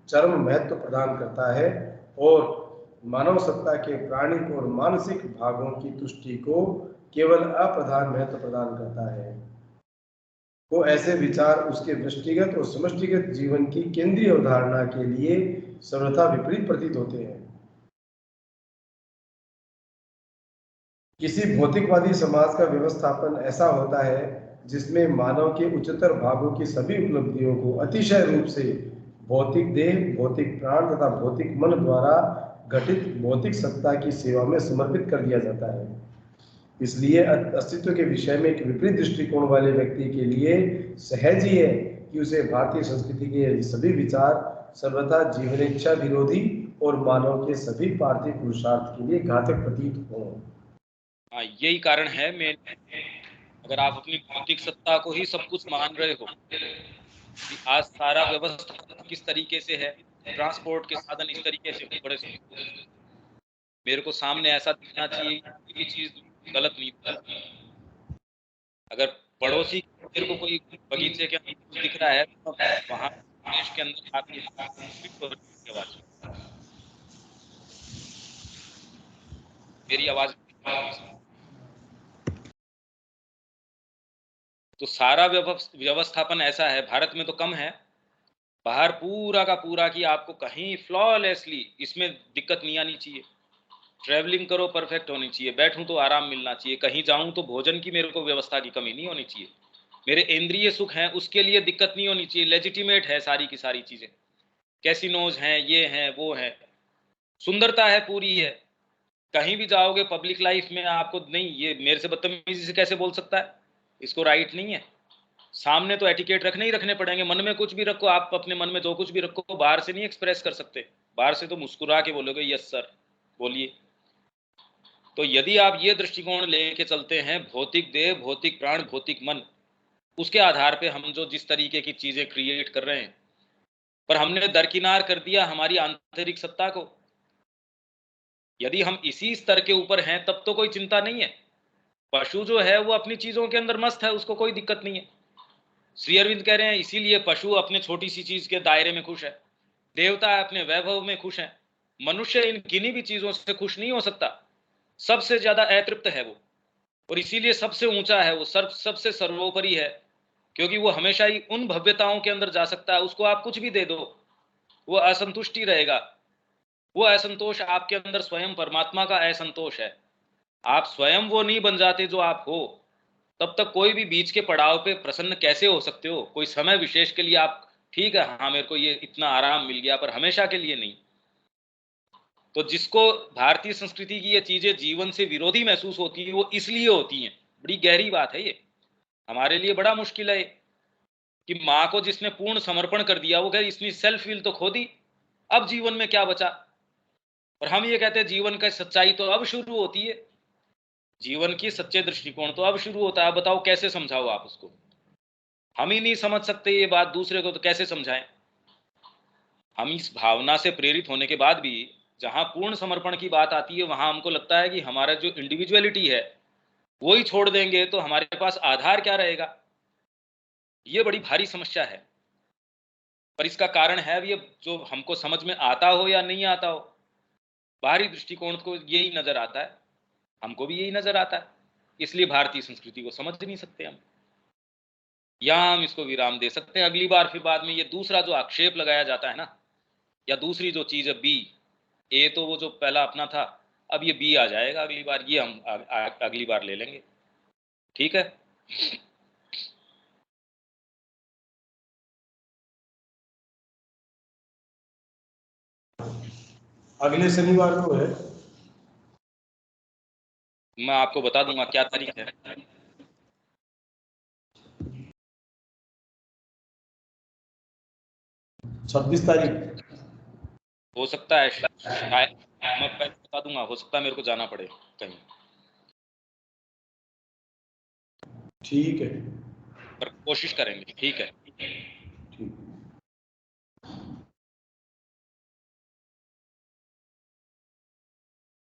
चरम महत्व प्रदान करता है और मानव सत्ता के प्राणिक और मानसिक भागों की तुष्टि को केवल अप्रधान महत्व प्रदान करता है, तो ऐसे विचार उसके व्यष्टिगत और समष्टिगत जीवन की केंद्रीय अवधारणा के लिए सर्वथा विपरीत प्रतीत होते हैं। किसी भौतिकवादी समाज का व्यवस्थापन ऐसा होता है जिसमें मानव के उच्चतर भागों की सभी उपलब्धियों को अतिशय रूप से भौतिक देह, भौतिक प्राण तथा भौतिक मन द्वारा घटित भौतिक सत्ता की सेवा में समर्पित कर दिया जाता है। इसलिए अस्तित्व के विषय में एक विपरीत दृष्टिकोण वाले व्यक्ति के लिए सहज ही है कि उसे भारतीय संस्कृति के सभी विचार सर्वथा जीवनेच्छा विरोधी और मानव के सभी पार्थिव पुरुषार्थ के लिए घातक प्रतीत हों।
यही कारण है मैं अगर आप अपनी भौतिक सत्ता को ही सब कुछ मान रहे हो कि आज सारा व्यवस्था किस तरीके से है, ट्रांसपोर्ट के साधन इस तरीके से बड़े से मेरे को सामने ऐसा दिखना चाहिए कि ये चीज गलत नहीं है। अगर पड़ोसी मेरे को कोई बगीचे के अंदर दिख रहा है तो वहां देश के अंदर आपकी आवाज, मेरी आवाज, तो सारा व्यवस्थापन ऐसा है। भारत में तो कम है, बाहर पूरा का पूरा कि आपको कहीं फ्लॉलेसली इसमें दिक्कत नहीं आनी चाहिए। ट्रैवलिंग करो परफेक्ट होनी चाहिए, बैठूं तो आराम मिलना चाहिए, कहीं जाऊं तो भोजन की मेरे को व्यवस्था की कमी नहीं होनी चाहिए, मेरे इंद्रिय सुख हैं उसके लिए दिक्कत नहीं होनी चाहिए, लेजिटिमेट है सारी की सारी चीजें, कैसीनोज हैं, ये हैं वो हैं, सुंदरता है पूरी है। कहीं भी जाओगे पब्लिक लाइफ में आपको नहीं ये मेरे से बदतमीजी से कैसे बोल सकता है, इसको राइट नहीं है। सामने तो एटिकेट रखने ही रखने पड़ेंगे, मन में कुछ भी रखो, आप अपने मन में जो कुछ भी रखो बाहर से नहीं एक्सप्रेस कर सकते, बाहर से तो मुस्कुरा के बोलोगे यस सर बोलिए। तो यदि आप ये दृष्टिकोण लेके चलते हैं भौतिक देह, भौतिक प्राण, भौतिक मन, उसके आधार पे हम जो जिस तरीके की चीजें क्रिएट कर रहे हैं, पर हमने दरकिनार कर दिया हमारी आंतरिक सत्ता को। यदि हम इसी स्तर के ऊपर हैं तब तो कोई चिंता नहीं है। पशु जो है वो अपनी चीजों के अंदर मस्त है, उसको कोई दिक्कत नहीं है। श्री अरविंद कह रहे हैं इसीलिए पशु अपने छोटी सी चीज के दायरे में खुश है, देवता अपने वैभव में खुश है, मनुष्य इन किन्हीं भी चीजों से खुश नहीं हो सकता, सबसे ज्यादा अतृप्त है वो, और इसीलिए सबसे ऊंचा है वो, सबसे सर्वोपरि है, क्योंकि वो हमेशा ही उन भव्यताओं के अंदर जा सकता है। उसको आप कुछ भी दे दो वो असंतुष्टि रहेगा, वो असंतोष आपके अंदर स्वयं परमात्मा का असंतोष है। आप स्वयं वो नहीं बन जाते जो आप हो, तब तक कोई भी बीच के पड़ाव पे प्रसन्न कैसे हो सकते हो। कोई समय विशेष के लिए आप ठीक है, हाँ मेरे को ये इतना आराम मिल गया, पर हमेशा के लिए नहीं। तो जिसको भारतीय संस्कृति की ये चीजें जीवन से विरोधी महसूस होती है वो इसलिए होती हैं। बड़ी गहरी बात है ये, हमारे लिए बड़ा मुश्किल है कि माँ को जिसने पूर्ण समर्पण कर दिया वो कहे इसने सेल्फ विल तो खो दी, अब जीवन में क्या बचा। और हम ये कहते हैं जीवन का सच्चाई तो अब शुरू होती है। जीवन की सच्चे दृष्टिकोण तो अब शुरू होता है। बताओ कैसे समझाओ आप उसको? हम ही नहीं समझ सकते ये बात, दूसरे को तो कैसे समझाएं? हम इस भावना से प्रेरित होने के बाद भी जहां पूर्ण समर्पण की बात आती है, वहां हमको लगता है कि हमारा जो इंडिविजुअलिटी है वो ही छोड़ देंगे तो हमारे पास आधार क्या रहेगा? ये बड़ी भारी समस्या है। पर इसका कारण है भी, अब जो हमको समझ में आता हो या नहीं आता हो, बाहरी दृष्टिकोण को यही नजर आता है, हमको भी यही नजर आता है। इसलिए भारतीय संस्कृति को समझ नहीं सकते हम। यहाँ हम इसको विराम दे सकते हैं। अगली बार फिर बाद में ये दूसरा जो आक्षेप लगाया जाता है ना, या दूसरी जो चीज है बी, ए तो वो जो पहला अपना था, अब ये बी आ जाएगा अगली बार, ये हम अगली बार ले लेंगे। ठीक है?
अगले शनिवार को है।
मैं आपको बता दूंगा क्या तारीख है।
26 तारीख।
हो सकता है शायद, मैं पहले बता दूंगा, हो सकता है मेरे को जाना पड़े कहीं,
ठीक है।
पर कोशिश करेंगे। ठीक है।